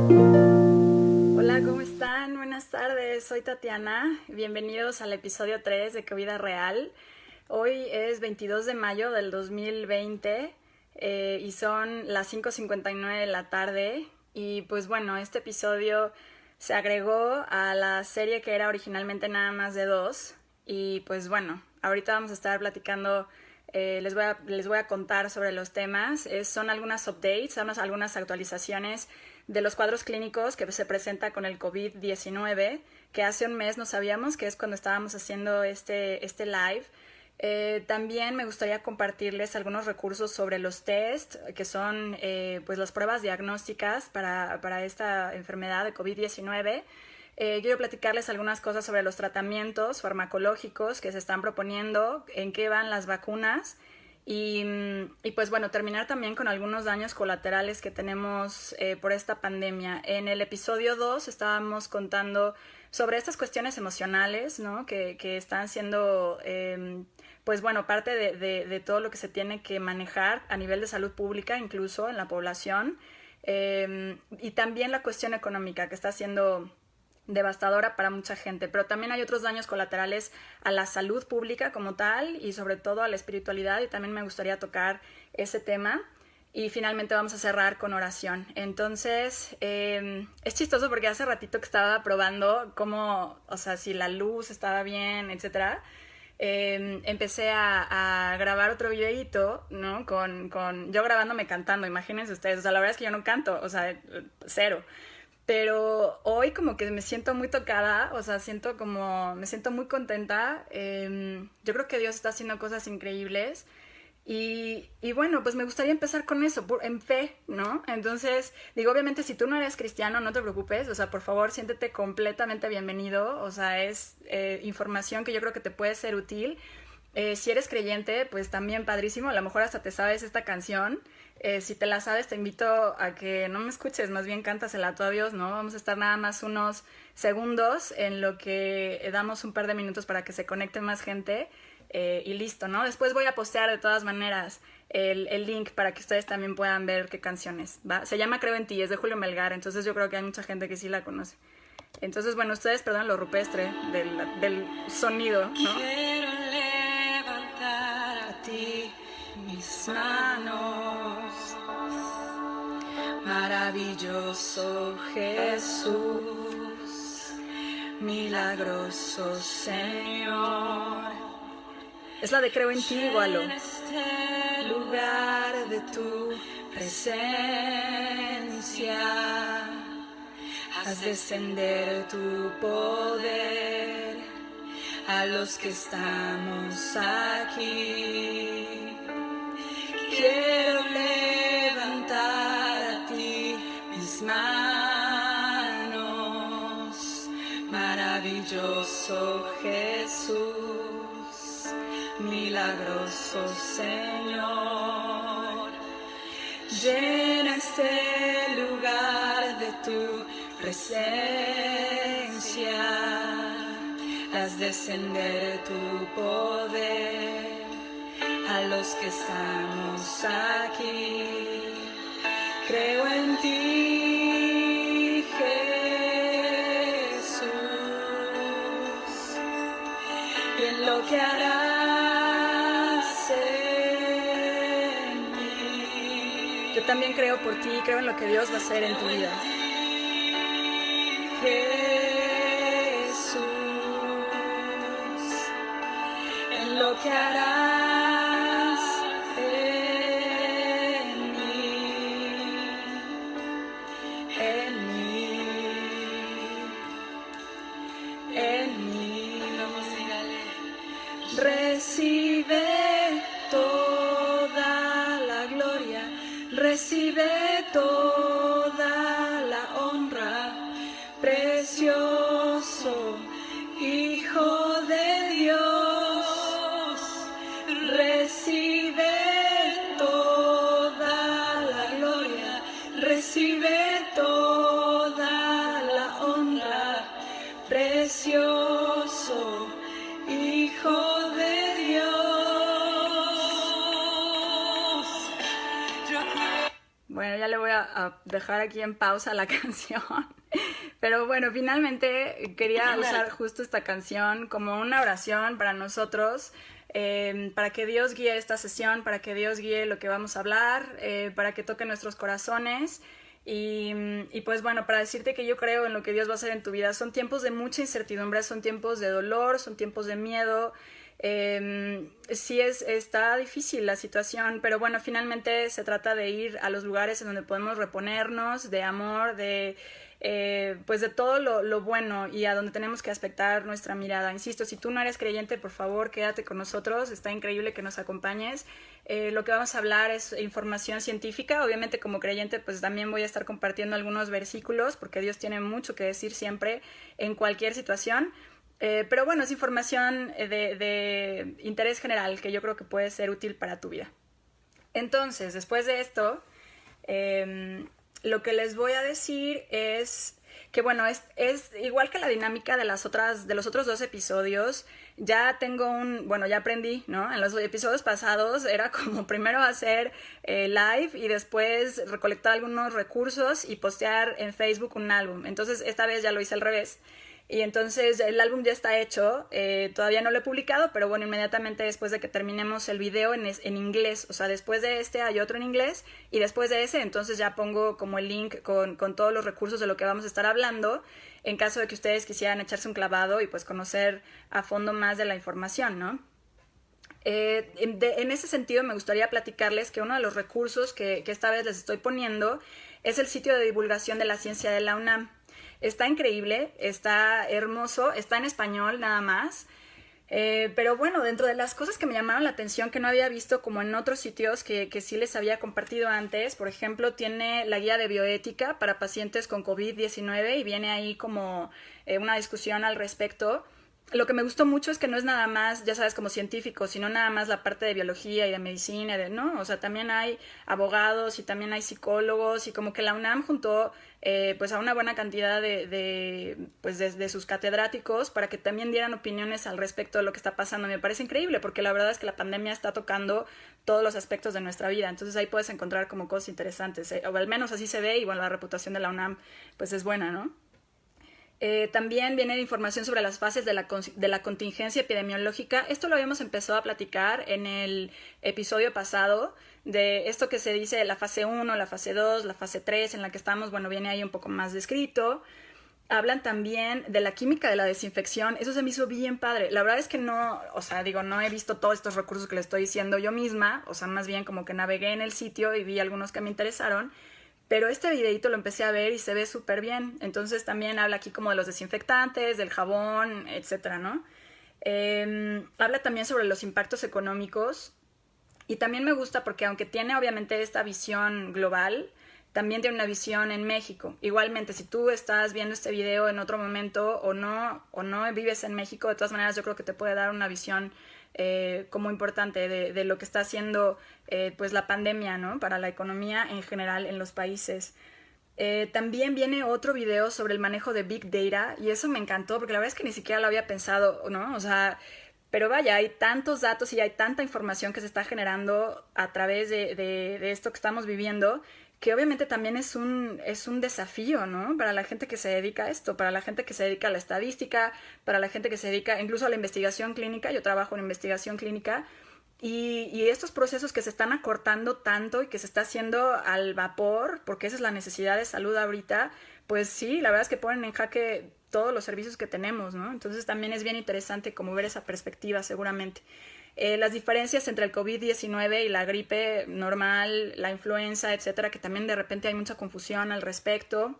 Hola, ¿cómo están? Buenas tardes, soy Tatiana. Bienvenidos al episodio 3 de Que Vida Real. Hoy es 22 de mayo del 2020 y son las 5:59 de la tarde. Y pues bueno, este episodio se agregó a la serie que era originalmente nada más de dos. Y pues bueno, ahorita vamos a estar platicando. Les voy a contar sobre los temas. Son algunas updates, son algunas actualizaciones de los cuadros clínicos que se presenta con el COVID-19, que hace un mes no sabíamos, que es cuando estábamos haciendo este live. También me gustaría compartirles algunos recursos sobre los test, que son pues las pruebas diagnósticas para esta enfermedad de COVID-19. Quiero platicarles algunas cosas sobre los tratamientos farmacológicos que se están proponiendo, en qué van las vacunas y pues bueno, terminar también con algunos daños colaterales que tenemos por esta pandemia. En el episodio 2 estábamos contando sobre estas cuestiones emocionales, ¿no? que están siendo pues bueno, parte de todo lo que se tiene que manejar a nivel de salud pública, incluso en la población, y también la cuestión económica que está siendo devastadora para mucha gente, pero también hay otros daños colaterales a la salud pública como tal y sobre todo a la espiritualidad, y también me gustaría tocar ese tema. Y finalmente vamos a cerrar con oración. Entonces, es chistoso porque hace ratito que estaba probando cómo, o sea, si la luz estaba bien, etcétera. Empecé a grabar otro videíto, ¿no? Con yo grabándome cantando, imagínense ustedes. O sea, la verdad es que yo no canto, o sea, cero. Pero hoy como que me siento muy tocada, o sea, me siento muy contenta. Yo creo que Dios está haciendo cosas increíbles. Y bueno, pues me gustaría empezar con eso, en fe, ¿no? Entonces, digo, obviamente si tú no eres cristiano, no te preocupes, o sea, por favor, siéntete completamente bienvenido, o sea, es información que yo creo que te puede ser útil. Si eres creyente, pues también padrísimo, a lo mejor hasta te sabes esta canción. Si te la sabes, te invito a que no me escuches, más bien cántasela tú a Dios, ¿no? Vamos a estar nada más unos segundos en lo que damos un par de minutos para que se conecte más gente y listo, ¿no? Después voy a postear de todas maneras el link para que ustedes también puedan ver qué canciones, ¿va? Se llama Creo en ti, es de Julio Melgar, entonces yo creo que hay mucha gente que sí la conoce. Entonces, bueno, ustedes perdonen lo rupestre del sonido, ¿no? Quiero levantar a ti mis manos, maravilloso Jesús, milagroso Señor. Es la de Creo en ti, igualo. En este lugar de tu presencia, haz descender tu poder a los que estamos aquí. Quiero levantar a ti mis manos, maravilloso Jesús, milagroso Señor. Llena este lugar de tu presencia, haz descender tu poder a los que estamos aquí. Creo en ti, Jesús, y en lo que harás en mí. Yo también creo por ti, creo en lo que Dios va a hacer en tu vida. Jesús, en lo que harás en mí, en mí, en mí. Recibe toda la gloria, recibe toda la honra, precioso Hijo de Dios, recibe toda la gloria, recibe toda la honra, precioso Hijo de Dios. Bueno, ya le voy a a dejar aquí en pausa la canción. Pero bueno, finalmente quería usar justo esta canción como una oración para nosotros, para que Dios guíe esta sesión, para que Dios guíe lo que vamos a hablar, para que toque nuestros corazones. Y pues bueno, para decirte que yo creo en lo que Dios va a hacer en tu vida. Son tiempos de mucha incertidumbre, son tiempos de dolor, son tiempos de miedo. Sí está difícil la situación, pero bueno, finalmente se trata de ir a los lugares en donde podemos reponernos de amor, pues de todo lo bueno, y a donde tenemos que aspectar nuestra mirada. Insisto, si tú no eres creyente, por favor quédate con nosotros, está increíble que nos acompañes. Lo que vamos a hablar es información científica. Obviamente, como creyente, pues también voy a estar compartiendo algunos versículos, porque Dios tiene mucho que decir siempre en cualquier situación. Pero bueno, es información de interés general que yo creo que puede ser útil para tu vida. Entonces, después de esto, lo que les voy a decir es que, bueno, es igual que la dinámica de los otros 2 episodios. Ya ya aprendí, ¿no? En los episodios pasados era como primero hacer live y después recolectar algunos recursos y postear en Facebook un álbum. Entonces, esta vez ya lo hice al revés. Y entonces el álbum ya está hecho, todavía no lo he publicado, pero bueno, inmediatamente después de que terminemos el video en inglés, o sea, después de este hay otro en inglés, y después de ese entonces ya pongo como el link con todos los recursos de lo que vamos a estar hablando, en caso de que ustedes quisieran echarse un clavado y pues conocer a fondo más de la información, ¿no? En ese sentido me gustaría platicarles que uno de los recursos que esta vez les estoy poniendo es el sitio de divulgación de la ciencia de la UNAM. Está increíble, está hermoso, está en español nada más. Pero bueno, dentro de las cosas que me llamaron la atención, que no había visto como en otros sitios que sí les había compartido antes, por ejemplo, tiene la guía de bioética para pacientes con COVID-19 y viene ahí como una discusión al respecto. Lo que me gustó mucho es que no es nada más, ya sabes, como científico, sino nada más la parte de biología y de medicina, ¿no? O sea, también hay abogados y también hay psicólogos, y como que la UNAM juntó pues a una buena cantidad de sus catedráticos para que también dieran opiniones al respecto de lo que está pasando. Me parece increíble, porque la verdad es que la pandemia está tocando todos los aspectos de nuestra vida. Entonces ahí puedes encontrar como cosas interesantes, o al menos así se ve, y bueno, la reputación de la UNAM pues es buena, ¿no? También viene información sobre las fases de la contingencia epidemiológica. Esto lo habíamos empezado a platicar en el episodio pasado, de esto que se dice la fase 1, la fase 2, la fase 3, en la que estamos, bueno, viene ahí un poco más descrito. Hablan también de la química de la desinfección. Eso se me hizo bien padre. La verdad es que no, o sea, digo, no he visto todos estos recursos que le estoy diciendo yo misma, o sea, más bien como que navegué en el sitio y vi algunos que me interesaron. Pero este videito lo empecé a ver y se ve súper bien. Entonces también habla aquí como de los desinfectantes, del jabón, etcétera, ¿no? Habla también sobre los impactos económicos. Y también me gusta porque aunque tiene obviamente esta visión global, también tiene una visión en México. Igualmente, si tú estás viendo este video en otro momento o no vives en México, de todas maneras yo creo que te puede dar una visión como importante de lo que está haciendo pues la pandemia, ¿no? Para la economía en general en los países. También viene otro video sobre el manejo de Big Data, y eso me encantó porque la verdad es que ni siquiera lo había pensado, ¿no? O sea, pero vaya, hay tantos datos y hay tanta información que se está generando a través de esto que estamos viviendo, que obviamente también es un desafío, ¿no? Para la gente que se dedica a esto, para la gente que se dedica a la estadística, para la gente que se dedica incluso a la investigación clínica. Yo trabajo en investigación clínica, y estos procesos que se están acortando tanto y que se está haciendo al vapor, porque esa es la necesidad de salud ahorita, pues sí, la verdad es que ponen en jaque todos los servicios que tenemos, ¿no? Entonces también es bien interesante como ver esa perspectiva seguramente. Las diferencias entre el COVID-19 y la gripe normal, la influenza, etcétera, que también de repente hay mucha confusión al respecto.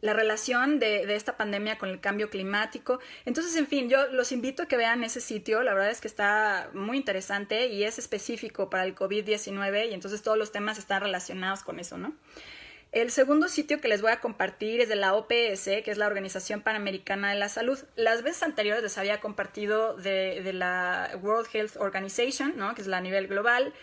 La relación de esta pandemia con el cambio climático. Entonces, en fin, yo los invito a que vean ese sitio. La verdad es que está muy interesante y es específico para el COVID-19, y entonces todos los temas están relacionados con eso, ¿no? El segundo sitio que les voy a compartir es de la OPS, que es la Organización Panamericana de la Salud. Las veces anteriores les había compartido de la World Health Organization, ¿no? Que es la a nivel global,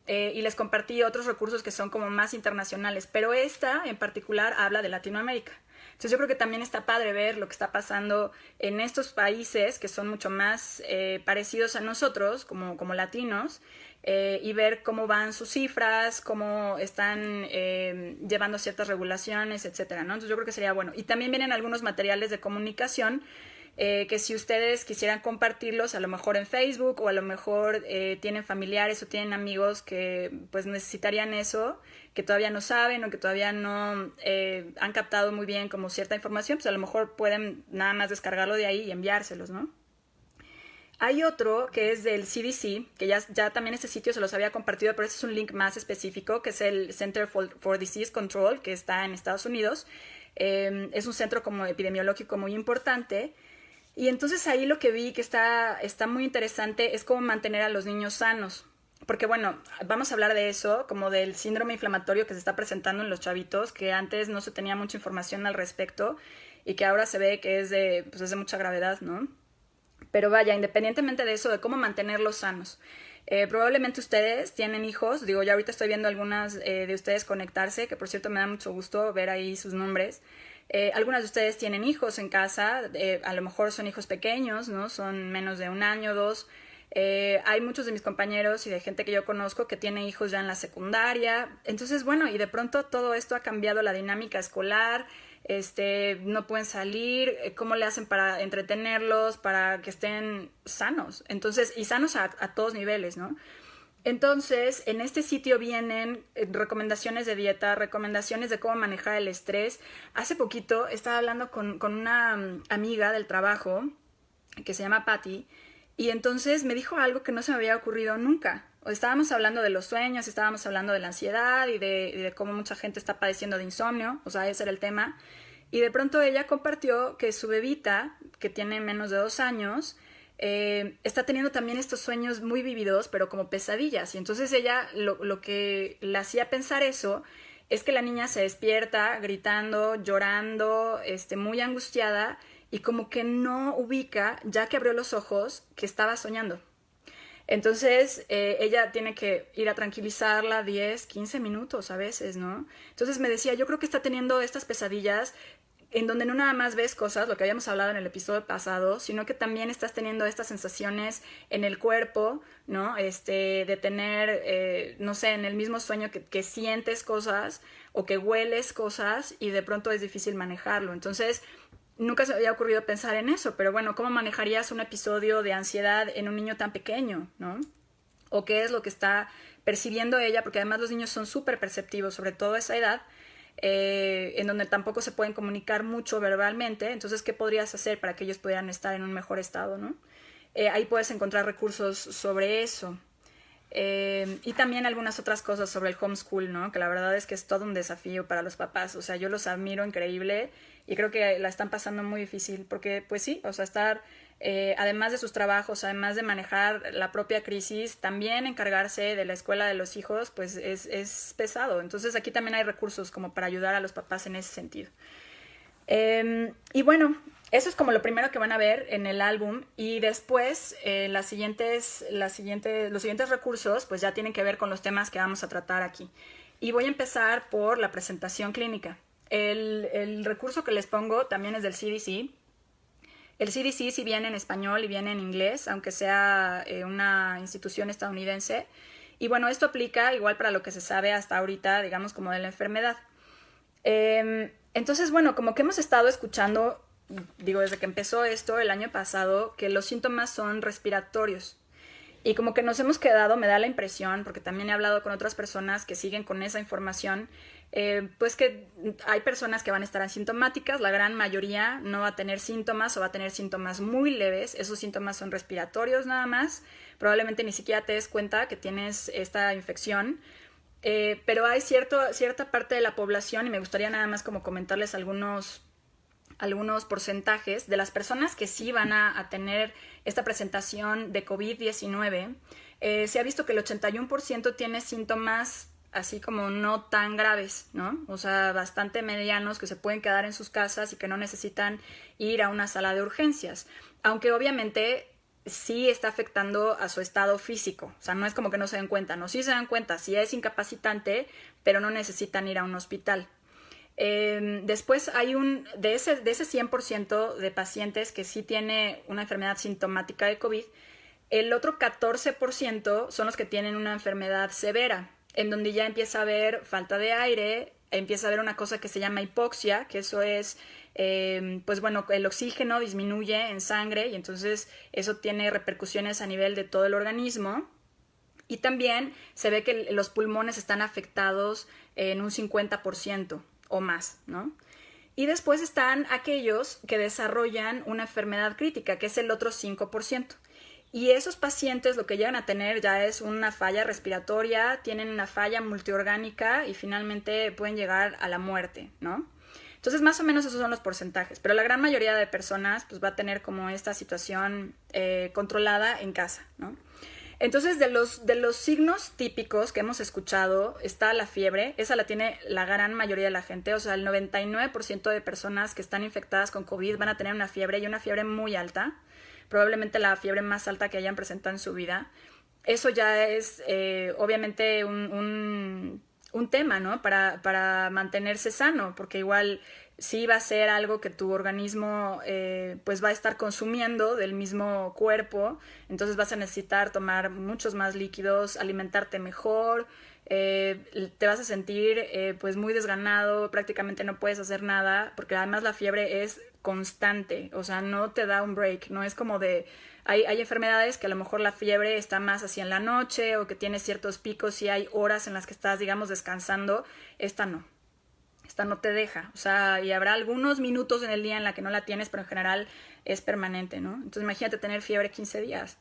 y les compartí otros recursos que son como más internacionales, pero esta en particular habla de Latinoamérica. Entonces yo creo que también está padre ver lo que está pasando en estos países que son mucho más parecidos a nosotros como latinos, y ver cómo van sus cifras, cómo están llevando ciertas regulaciones, etcétera, ¿no? Entonces yo creo que sería bueno. Y también vienen algunos materiales de comunicación que si ustedes quisieran compartirlos, a lo mejor en Facebook o a lo mejor tienen familiares o tienen amigos que pues necesitarían eso, que todavía no saben o que todavía no han captado muy bien como cierta información, pues a lo mejor pueden nada más descargarlo de ahí y enviárselos, ¿no? Hay otro que es del CDC, que ya también este sitio se los había compartido, pero este es un link más específico, que es el Center for Disease Control, que está en Estados Unidos. Es un centro como epidemiológico muy importante. Y entonces ahí lo que vi que está muy interesante es cómo mantener a los niños sanos. Porque bueno, vamos a hablar de eso, como del síndrome inflamatorio que se está presentando en los chavitos, que antes no se tenía mucha información al respecto y que ahora se ve que es de mucha gravedad, ¿no? Pero vaya, independientemente de eso, de cómo mantenerlos sanos. Probablemente ustedes tienen hijos, digo, ya ahorita estoy viendo algunas de ustedes conectarse, que por cierto me da mucho gusto ver ahí sus nombres. Algunas de ustedes tienen hijos en casa, a lo mejor son hijos pequeños, ¿no? Son menos de 1 año, 2. Hay muchos de mis compañeros y de gente que yo conozco que tiene hijos ya en la secundaria. Entonces, bueno, y de pronto todo esto ha cambiado la dinámica escolar. No pueden salir, cómo le hacen para entretenerlos, para que estén sanos. Entonces, y sanos a todos niveles, ¿no? Entonces, en este sitio vienen recomendaciones de dieta, recomendaciones de cómo manejar el estrés. Hace poquito estaba hablando con una amiga del trabajo que se llama Patty, y entonces me dijo algo que no se me había ocurrido nunca. Estábamos hablando de los sueños, estábamos hablando de la ansiedad y de cómo mucha gente está padeciendo de insomnio, o sea, ese era el tema. Y de pronto ella compartió que su bebita, que tiene menos de 2 años, está teniendo también estos sueños muy vívidos, pero como pesadillas. Y entonces ella, lo que le hacía pensar eso, es que la niña se despierta gritando, llorando, muy angustiada, y como que no ubica, ya que abrió los ojos, que estaba soñando. Entonces, ella tiene que ir a tranquilizarla 10, 15 minutos a veces, ¿no? Entonces me decía, yo creo que está teniendo estas pesadillas en donde no nada más ves cosas, lo que habíamos hablado en el episodio pasado, sino que también estás teniendo estas sensaciones en el cuerpo, ¿no? De tener, no sé, en el mismo sueño que sientes cosas o que hueles cosas y de pronto es difícil manejarlo. Entonces, nunca se me había ocurrido pensar en eso, pero bueno, ¿cómo manejarías un episodio de ansiedad en un niño tan pequeño, ¿no? O qué es lo que está percibiendo ella, porque además los niños son súper perceptivos, sobre todo a esa edad, en donde tampoco se pueden comunicar mucho verbalmente. Entonces, ¿qué podrías hacer para que ellos pudieran estar en un mejor estado, ¿no? Ahí puedes encontrar recursos sobre eso. Y también algunas otras cosas sobre el homeschool, ¿no? Que la verdad es que es todo un desafío para los papás. O sea, yo los admiro increíble y creo que la están pasando muy difícil porque, pues sí, o sea, estar, además de sus trabajos, además de manejar la propia crisis, también encargarse de la escuela de los hijos, pues es pesado. Entonces aquí también hay recursos como para ayudar a los papás en ese sentido. Y bueno, eso es como lo primero que van a ver en el álbum, y después los siguientes recursos pues ya tienen que ver con los temas que vamos a tratar aquí. Y voy a empezar por la presentación clínica. El recurso que les pongo también es del CDC. El CDC sí viene en español y viene en inglés, aunque sea una institución estadounidense. Y bueno, esto aplica igual para lo que se sabe hasta ahorita, digamos, como de la enfermedad. Entonces, bueno, como que hemos estado escuchando, digo, desde que empezó esto el año pasado, que los síntomas son respiratorios. Y como que nos hemos quedado, me da la impresión, porque también he hablado con otras personas que siguen con esa información, pues que hay personas que van a estar asintomáticas, la gran mayoría no va a tener síntomas o va a tener síntomas muy leves. Esos síntomas son respiratorios nada más, probablemente ni siquiera te des cuenta que tienes esta infección. Pero hay cierta parte de la población, y me gustaría nada más como comentarles algunos porcentajes de las personas que sí van a tener esta presentación de COVID-19. Se ha visto que el 81% tiene síntomas así como no tan graves, ¿no? O sea, bastante medianos, que se pueden quedar en sus casas y que no necesitan ir a una sala de urgencias. Aunque obviamente sí está afectando a su estado físico. O sea, no es como que no se den cuenta, no, sí se dan cuenta, sí es incapacitante, pero no necesitan ir a un hospital. Después hay de ese 100% de pacientes que sí tiene una enfermedad sintomática de COVID, El otro 14% son los que tienen una enfermedad severa, en donde ya empieza a haber falta de aire, empieza a haber una cosa que se llama hipoxia, que eso es, pues bueno, el oxígeno disminuye en sangre y entonces eso tiene repercusiones a nivel de todo el organismo. Y también se ve que los pulmones están afectados en un 50% o más, ¿no? Y después están aquellos que desarrollan una enfermedad crítica, que es el otro 5%. Y esos pacientes lo que llegan a tener ya es una falla respiratoria, tienen una falla multiorgánica y finalmente pueden llegar a la muerte, ¿no? Entonces, más o menos esos son los porcentajes, pero la gran mayoría de personas pues, va a tener como esta situación controlada en casa, ¿no? Entonces, de los signos típicos que hemos escuchado está la fiebre, esa la tiene la gran mayoría de la gente, o sea, el 99% de personas que están infectadas con COVID van a tener una fiebre y una fiebre muy alta, probablemente la fiebre más alta que hayan presentado en su vida. Eso ya es obviamente un tema, ¿no? Para mantenerse sano, porque igual sí va a ser algo que tu organismo pues va a estar consumiendo del mismo cuerpo, entonces vas a necesitar tomar muchos más líquidos, alimentarte mejor, te vas a sentir pues muy desganado, prácticamente no puedes hacer nada, porque además la fiebre es constante, o sea, no te da un break, no es como de... Hay enfermedades que a lo mejor la fiebre está más así en la noche o que tiene ciertos picos y hay horas en las que estás, digamos, descansando. Esta no te deja, o sea, y habrá algunos minutos en el día en la que no la tienes, pero en general es permanente, ¿no? Entonces imagínate tener fiebre 15 días.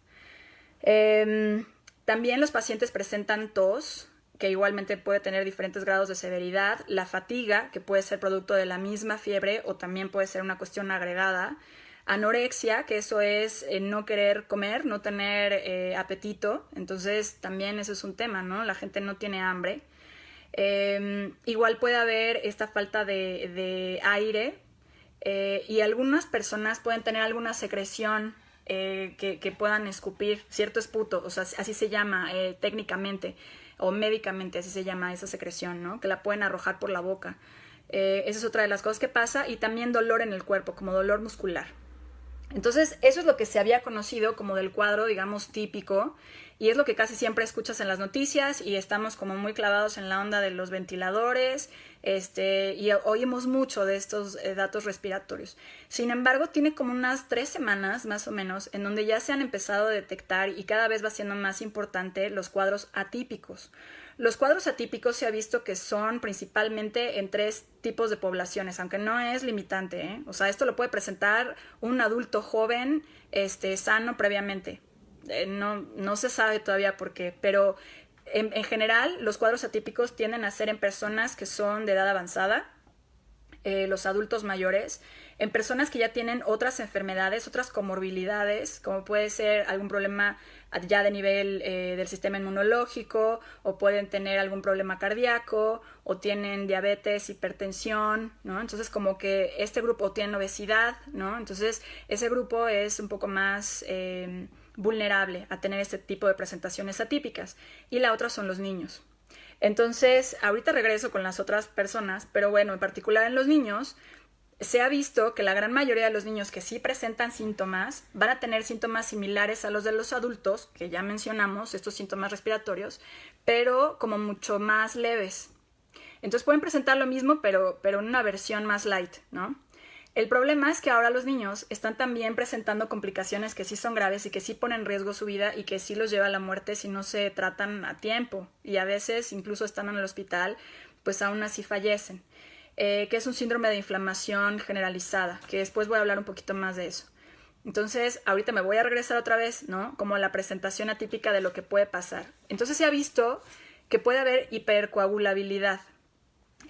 También los pacientes presentan tos, que igualmente puede tener diferentes grados de severidad, la fatiga, que puede ser producto de la misma fiebre o también puede ser una cuestión agregada, anorexia, que eso es no querer comer, no tener apetito, entonces también eso es un tema, ¿no? La gente no tiene hambre. Igual puede haber esta falta de aire y algunas personas pueden tener alguna secreción que puedan escupir, cierto esputo, o sea, así se llama técnicamente o médicamente, así se llama esa secreción, ¿no? Que la pueden arrojar por la boca. Esa es otra de las cosas que pasa y también dolor en el cuerpo, como dolor muscular. Entonces, eso es lo que se había conocido como del cuadro, digamos, típico, y es lo que casi siempre escuchas en las noticias y estamos como muy clavados en la onda de los ventiladores, y oímos mucho de estos datos respiratorios. Sin embargo, tiene como unas 3 semanas, más o menos, en donde ya se han empezado a detectar y cada vez va siendo más importante los cuadros atípicos. Los cuadros atípicos se ha visto que son principalmente en 3 tipos de poblaciones, aunque no es limitante, ¿eh? O sea, esto lo puede presentar un adulto joven, sano previamente. No se sabe todavía por qué, pero en general los cuadros atípicos tienden a ser en personas que son de edad avanzada, los adultos mayores, en personas que ya tienen otras enfermedades, otras comorbilidades, como puede ser algún problema ya de nivel del sistema inmunológico, o pueden tener algún problema cardíaco, o tienen diabetes, hipertensión, ¿no? Entonces como que este grupo tiene obesidad, ¿no? Entonces ese grupo es un poco más vulnerable a tener este tipo de presentaciones atípicas. Y la otra son los niños. Entonces, ahorita regreso con las otras personas, pero bueno, en particular en los niños, se ha visto que la gran mayoría de los niños que sí presentan síntomas van a tener síntomas similares a los de los adultos, que ya mencionamos, estos síntomas respiratorios, pero como mucho más leves. Entonces pueden presentar lo mismo, pero en una versión más light, ¿no? El problema es que ahora los niños están también presentando complicaciones que sí son graves y que sí ponen en riesgo su vida y que sí los lleva a la muerte si no se tratan a tiempo. Y a veces, incluso estando en el hospital, pues aún así fallecen. Que es un síndrome de inflamación generalizada, que después voy a hablar un poquito más de eso. Entonces, ahorita me voy a regresar otra vez, ¿no? Como la presentación atípica de lo que puede pasar. Entonces se ha visto que puede haber hipercoagulabilidad.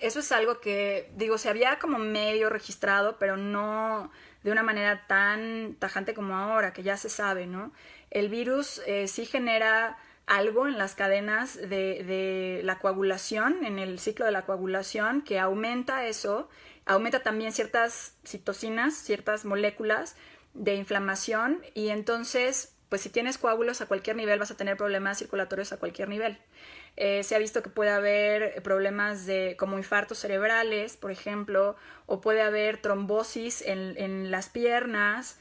Eso es algo que, digo, se había como medio registrado, pero no de una manera tan tajante como ahora, que ya se sabe, ¿no? El virus sí genera algo en las cadenas de la coagulación, en el ciclo de la coagulación, que aumenta eso, aumenta también ciertas citocinas, ciertas moléculas de inflamación, y entonces, pues si tienes coágulos a cualquier nivel, vas a tener problemas circulatorios a cualquier nivel. Se ha visto que puede haber problemas como infartos cerebrales, por ejemplo, o puede haber trombosis en las piernas,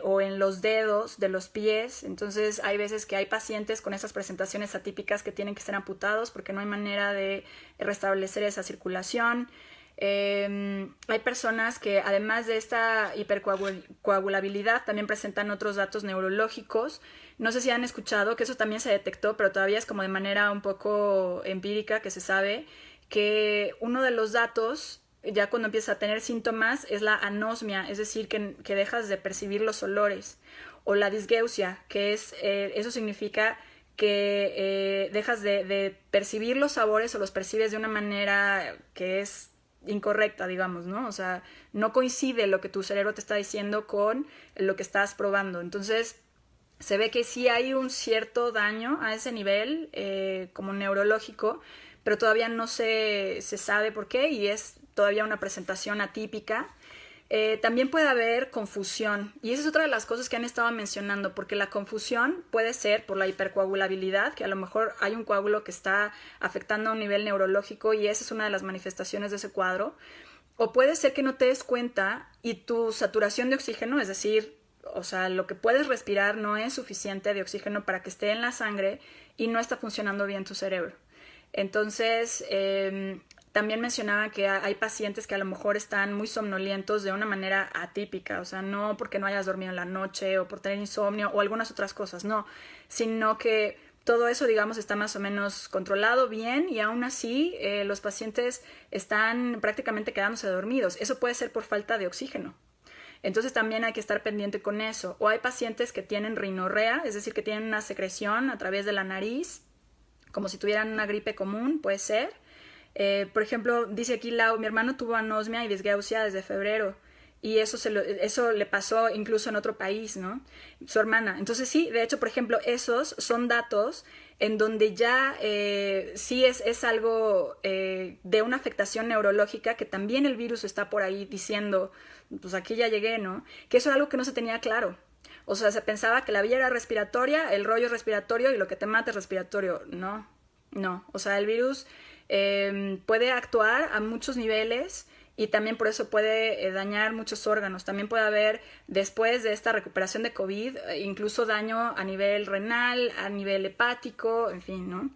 o en los dedos de los pies. Entonces hay veces que hay pacientes con esas presentaciones atípicas que tienen que ser amputados porque no hay manera de restablecer esa circulación. Hay personas que además de esta hipercoagulabilidad también presentan otros datos neurológicos. No sé si han escuchado que eso también se detectó, pero todavía es como de manera un poco empírica que se sabe que uno de los datos, ya cuando empiezas a tener síntomas, es la anosmia, es decir, que dejas de percibir los olores, o la disgeusia, que es, eso significa que dejas de percibir los sabores o los percibes de una manera que es incorrecta, digamos, ¿no? O sea, no coincide lo que tu cerebro te está diciendo con lo que estás probando. Entonces, se ve que sí hay un cierto daño a ese nivel, como neurológico, pero todavía no se sabe por qué y es todavía una presentación atípica. También puede haber confusión, y esa es otra de las cosas que han estado mencionando, porque la confusión puede ser por la hipercoagulabilidad, que a lo mejor hay un coágulo que está afectando a un nivel neurológico y esa es una de las manifestaciones de ese cuadro, o puede ser que no te des cuenta y tu saturación de oxígeno, es decir, o sea, lo que puedes respirar no es suficiente de oxígeno para que esté en la sangre y no está funcionando bien tu cerebro. Entonces, también mencionaba que hay pacientes que a lo mejor están muy somnolientos de una manera atípica, o sea, no porque no hayas dormido en la noche o por tener insomnio o algunas otras cosas, no, sino que todo eso, digamos, está más o menos controlado bien y aún así los pacientes están prácticamente quedándose dormidos. Eso puede ser por falta de oxígeno. Entonces también hay que estar pendiente con eso. O hay pacientes que tienen rinorrea, es decir, que tienen una secreción a través de la nariz, como si tuvieran una gripe común, puede ser. Por ejemplo, dice aquí Lau, mi hermano tuvo anosmia y disgeusia desde febrero y eso le pasó incluso en otro país, ¿no? Su hermana. Entonces sí, de hecho, por ejemplo, esos son datos en donde ya sí es algo de una afectación neurológica que también el virus está por ahí diciendo, pues aquí ya llegué, ¿no? Que eso es algo que no se tenía claro. O sea, se pensaba que la vía era respiratoria, el rollo es respiratorio y lo que te mata es respiratorio. No, no. O sea, el virus puede actuar a muchos niveles y también por eso puede dañar muchos órganos. También puede haber, después de esta recuperación de COVID, incluso daño a nivel renal, a nivel hepático, en fin, ¿no?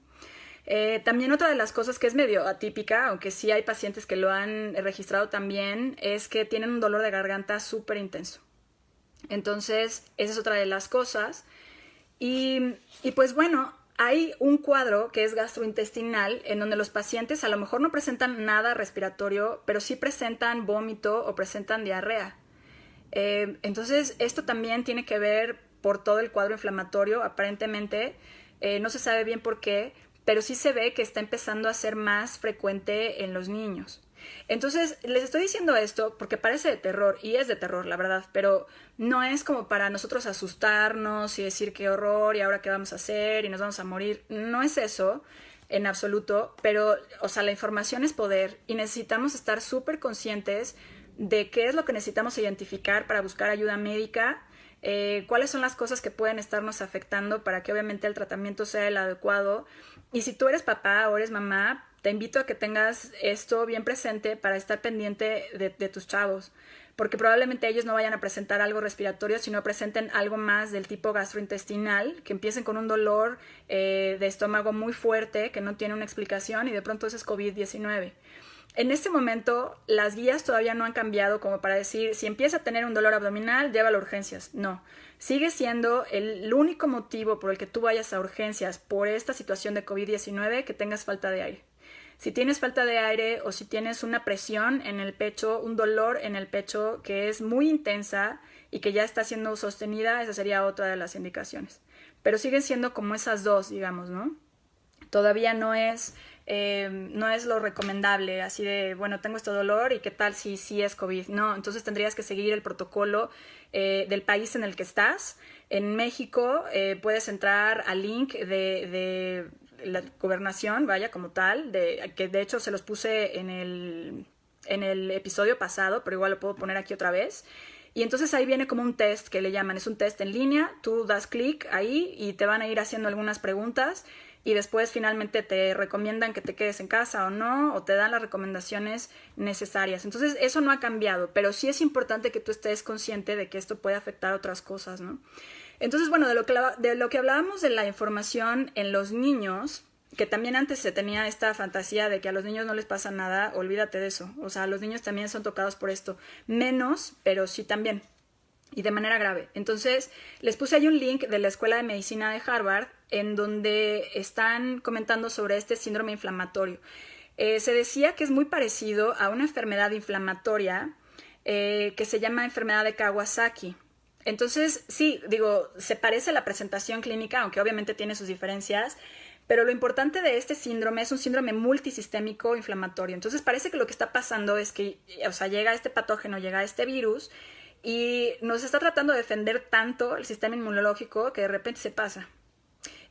También otra de las cosas que es medio atípica, aunque sí hay pacientes que lo han registrado también, es que tienen un dolor de garganta súper intenso. Entonces, esa es otra de las cosas. Y pues bueno, hay un cuadro que es gastrointestinal en donde los pacientes a lo mejor no presentan nada respiratorio, pero sí presentan vómito o presentan diarrea. Entonces, esto también tiene que ver por todo el cuadro inflamatorio, aparentemente. No se sabe bien por qué, pero sí se ve que está empezando a ser más frecuente en los niños. Entonces, les estoy diciendo esto porque parece de terror, y es de terror, la verdad, pero no es como para nosotros asustarnos y decir qué horror y ahora qué vamos a hacer y nos vamos a morir. No es eso en absoluto, pero, o sea, la información es poder y necesitamos estar súper conscientes de qué es lo que necesitamos identificar para buscar ayuda médica, cuáles son las cosas que pueden estarnos afectando para que obviamente el tratamiento sea el adecuado. Y si tú eres papá o eres mamá, te invito a que tengas esto bien presente para estar pendiente de tus chavos, porque probablemente ellos no vayan a presentar algo respiratorio, sino presenten algo más del tipo gastrointestinal, que empiecen con un dolor de estómago muy fuerte, que no tiene una explicación y de pronto eso es COVID-19. En este momento, las guías todavía no han cambiado como para decir, si empieza a tener un dolor abdominal, llévalo a urgencias. No, sigue siendo el único motivo por el que tú vayas a urgencias por esta situación de COVID-19 que tengas falta de aire. Si tienes falta de aire o si tienes una presión en el pecho, un dolor en el pecho que es muy intensa y que ya está siendo sostenida, esa sería otra de las indicaciones. Pero siguen siendo como esas dos, digamos, ¿no? Todavía no es lo recomendable, así de, bueno, tengo este dolor y qué tal si sí es COVID. No, entonces tendrías que seguir el protocolo del país en el que estás. En México puedes entrar al link de la gobernación, vaya, como tal, que de hecho se los puse en el episodio pasado, pero igual lo puedo poner aquí otra vez. Y entonces ahí viene como un test que le llaman, es un test en línea, tú das clic ahí y te van a ir haciendo algunas preguntas y después finalmente te recomiendan que te quedes en casa o no, o te dan las recomendaciones necesarias. Entonces eso no ha cambiado, pero sí es importante que tú estés consciente de que esto puede afectar otras cosas, ¿no? Entonces, bueno, de lo que hablábamos de la información en los niños, que también antes se tenía esta fantasía de que a los niños no les pasa nada, olvídate de eso. O sea, los niños también son tocados por esto. Menos, pero sí también. Y de manera grave. Entonces, les puse ahí un link de la Escuela de Medicina de Harvard en donde están comentando sobre este síndrome inflamatorio. Se decía que es muy parecido a una enfermedad inflamatoria que se llama enfermedad de Kawasaki. Entonces, sí, digo, se parece a la presentación clínica, aunque obviamente tiene sus diferencias, pero lo importante de este síndrome es un síndrome multisistémico inflamatorio. Entonces, parece que lo que está pasando es que, o sea, llega este patógeno, llega este virus y nos está tratando de defender tanto el sistema inmunológico que de repente se pasa.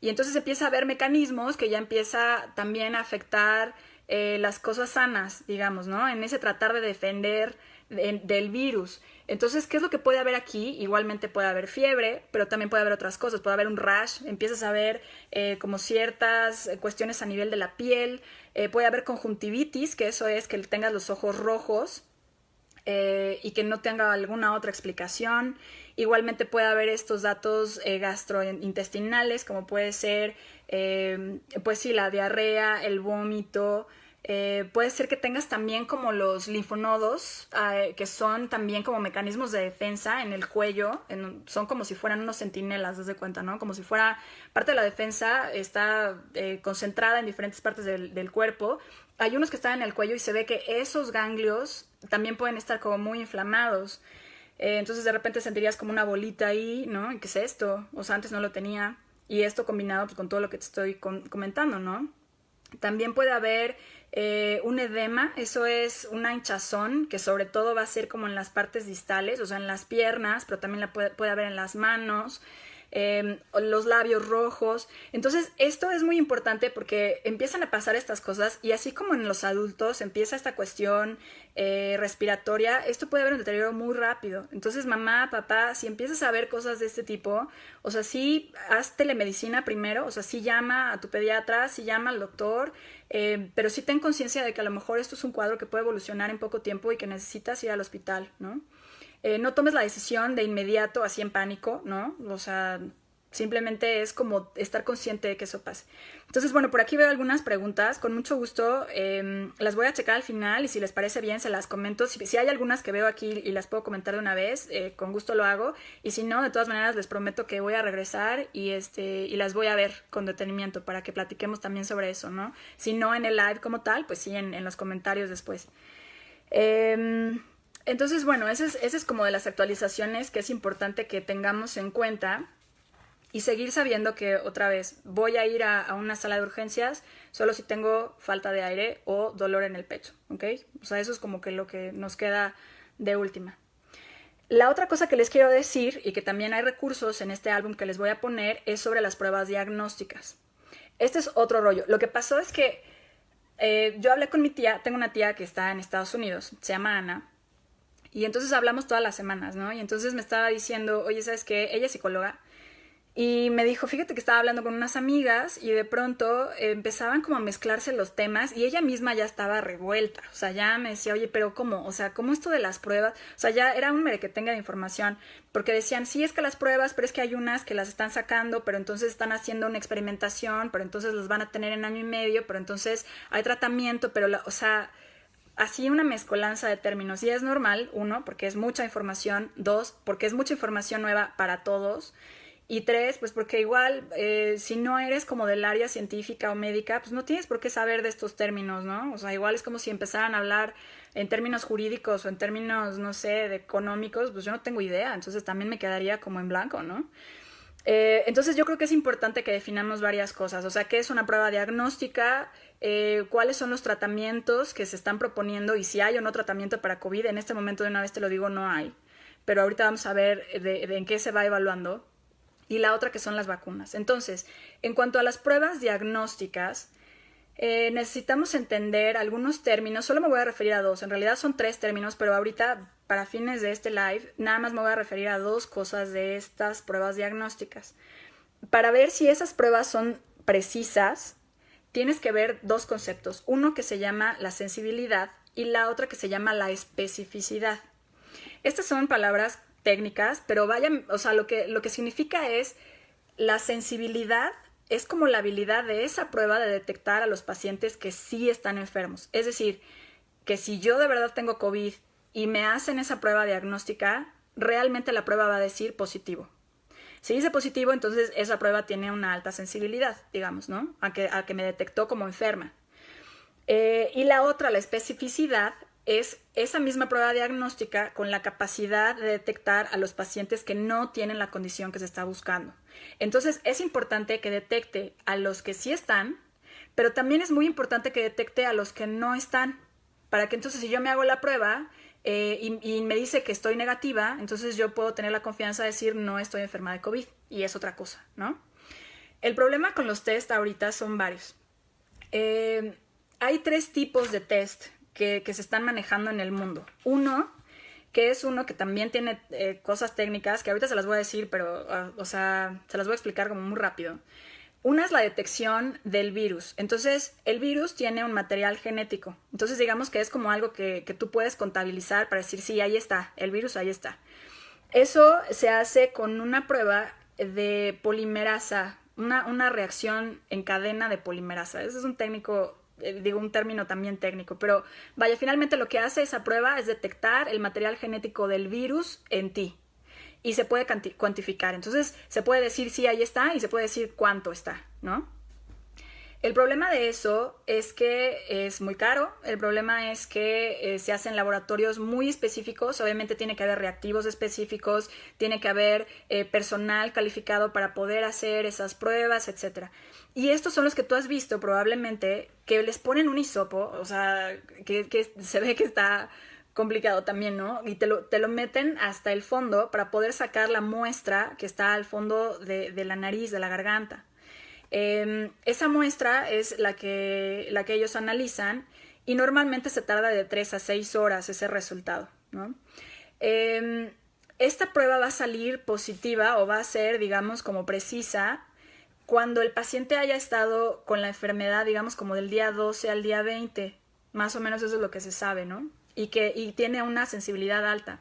Y entonces empieza a haber mecanismos que ya empieza también a afectar las cosas sanas, digamos, ¿no? En ese tratar de defender del virus. Entonces, ¿qué es lo que puede haber aquí? Igualmente puede haber fiebre, pero también puede haber otras cosas. Puede haber un rash, empiezas a ver como ciertas cuestiones a nivel de la piel. Puede haber conjuntivitis, que eso es que tengas los ojos rojos y que no tenga alguna otra explicación. Igualmente puede haber estos datos gastrointestinales, como puede ser, pues sí, la diarrea, el vómito. Puede ser que tengas también como los linfonodos, que son también como mecanismos de defensa en el cuello, son como si fueran unos centinelas, haz de cuenta, ¿no? Como si fuera parte de la defensa, está concentrada en diferentes partes del cuerpo. Hay unos que están en el cuello y se ve que esos ganglios también pueden estar como muy inflamados. Entonces de repente sentirías como una bolita ahí, ¿no? ¿Qué es esto? O sea, antes no lo tenía. Y esto combinado pues, con todo lo que te estoy comentando, ¿no? También puede haber un edema, eso es una hinchazón que sobre todo va a ser como en las partes distales, o sea, en las piernas, pero también la puede haber en las manos, los labios rojos. Entonces, esto es muy importante porque empiezan a pasar estas cosas y así como en los adultos empieza esta cuestión respiratoria, esto puede haber un deterioro muy rápido. Entonces, mamá, papá, si empiezas a ver cosas de este tipo, o sea, sí haz telemedicina primero, o sea, sí llama a tu pediatra, sí llama al doctor, pero sí ten conciencia de que a lo mejor esto es un cuadro que puede evolucionar en poco tiempo y que necesitas ir al hospital, ¿no? No tomes la decisión de inmediato, así en pánico, ¿no? O sea, simplemente es como estar consciente de que eso pase. Entonces, bueno, por aquí veo algunas preguntas. Con mucho gusto las voy a checar al final y si les parece bien se las comento. Si hay algunas que veo aquí y las puedo comentar de una vez, con gusto lo hago. Y si no, de todas maneras les prometo que voy a regresar y las voy a ver con detenimiento para que platiquemos también sobre eso, ¿no? Si no en el live como tal, pues sí en los comentarios después. Entonces, bueno, ese es como de las actualizaciones que es importante que tengamos en cuenta y seguir sabiendo que, otra vez, voy a ir a una sala de urgencias solo si tengo falta de aire o dolor en el pecho, ¿ok? O sea, eso es como que lo que nos queda de última. La otra cosa que les quiero decir, y que también hay recursos en este álbum que les voy a poner, es sobre las pruebas diagnósticas. Este es otro rollo. Lo que pasó es que yo hablé con mi tía, tengo una tía que está en Estados Unidos, se llama Ana, y entonces hablamos todas las semanas, ¿no? Y entonces me estaba diciendo, oye, ¿sabes qué? Ella es psicóloga. Y me dijo, fíjate que estaba hablando con unas amigas y de pronto empezaban como a mezclarse los temas y ella misma ya estaba revuelta. O sea, ya me decía, oye, pero ¿cómo? O sea, ¿cómo esto de las pruebas? O sea, ya era un merequetengue de información. Porque decían, sí, es que las pruebas, pero es que hay unas que las están sacando, pero entonces están haciendo una experimentación, pero entonces los van a tener en año y medio, pero entonces hay tratamiento, pero, o sea, así una mezcolanza de términos. Y es normal, uno, porque es mucha información, dos, porque es mucha información nueva para todos. Y tres, pues porque igual, si no eres como del área científica o médica, pues no tienes por qué saber de estos términos, ¿no? O sea, igual es como si empezaran a hablar en términos jurídicos o en términos, no sé, de económicos, pues yo no tengo idea, entonces también me quedaría como en blanco, ¿no? Entonces yo creo que es importante que definamos varias cosas, o sea, qué es una prueba diagnóstica, cuáles son los tratamientos que se están proponiendo y si hay o no tratamiento para COVID. En este momento, de una vez te lo digo, no hay, pero ahorita vamos a ver en qué se va evaluando. Y la otra que son las vacunas. Entonces, en cuanto a las pruebas diagnósticas, necesitamos entender algunos términos. Solo me voy a referir a dos. En realidad son tres términos, pero ahorita, para fines de este live, nada más me voy a referir a dos cosas de estas pruebas diagnósticas. Para ver si esas pruebas son precisas, tienes que ver dos conceptos. Uno que se llama la sensibilidad y la otra que se llama la especificidad. Estas son palabras técnicas, pero o sea, lo que significa es la sensibilidad es como la habilidad de esa prueba de detectar a los pacientes que sí están enfermos. Es decir, que si yo de verdad tengo COVID y me hacen esa prueba diagnóstica, realmente la prueba va a decir positivo. Si dice positivo, entonces esa prueba tiene una alta sensibilidad, digamos, ¿no? A que me detectó como enferma. Y la otra, la especificidad, es esa misma prueba diagnóstica con la capacidad de detectar a los pacientes que no tienen la condición que se está buscando. Entonces, es importante que detecte a los que sí están, pero también es muy importante que detecte a los que no están, para que entonces si yo me hago la prueba y me dice que estoy negativa, entonces yo puedo tener la confianza de decir no estoy enferma de COVID, y es otra cosa, ¿no? El problema con los test ahorita son varios. Hay 3 tipos de test que se están manejando en el mundo. Uno, que es uno que también tiene cosas técnicas, que ahorita se las voy a decir, pero, o sea, se las voy a explicar como muy rápido. Una es la detección del virus. Entonces, el virus tiene un material genético. Entonces, digamos que es como algo que tú puedes contabilizar para decir, sí, ahí está, el virus ahí está. Eso se hace con una prueba de polimerasa, una reacción en cadena de polimerasa. Ese es un término también técnico, pero vaya, finalmente lo que hace esa prueba es detectar el material genético del virus en ti y se puede cuantificar. Entonces se puede decir sí, ahí está, y se puede decir cuánto está, ¿no? El problema de eso es que es muy caro. El problema es que se hacen laboratorios muy específicos. Obviamente tiene que haber reactivos específicos, tiene que haber personal calificado para poder hacer esas pruebas, etc. Y estos son los que tú has visto probablemente, que les ponen un hisopo, o sea, que se ve que está complicado también, ¿no? Y te lo meten hasta el fondo para poder sacar la muestra que está al fondo de la nariz, de la garganta. Esa muestra es la que ellos analizan y normalmente se tarda de 3 a 6 horas ese resultado, ¿no? Esta prueba va a salir positiva o va a ser, digamos, como precisa cuando el paciente haya estado con la enfermedad, digamos, como del día 12 al día 20. Más o menos eso es lo que se sabe, ¿no? Y tiene una sensibilidad alta.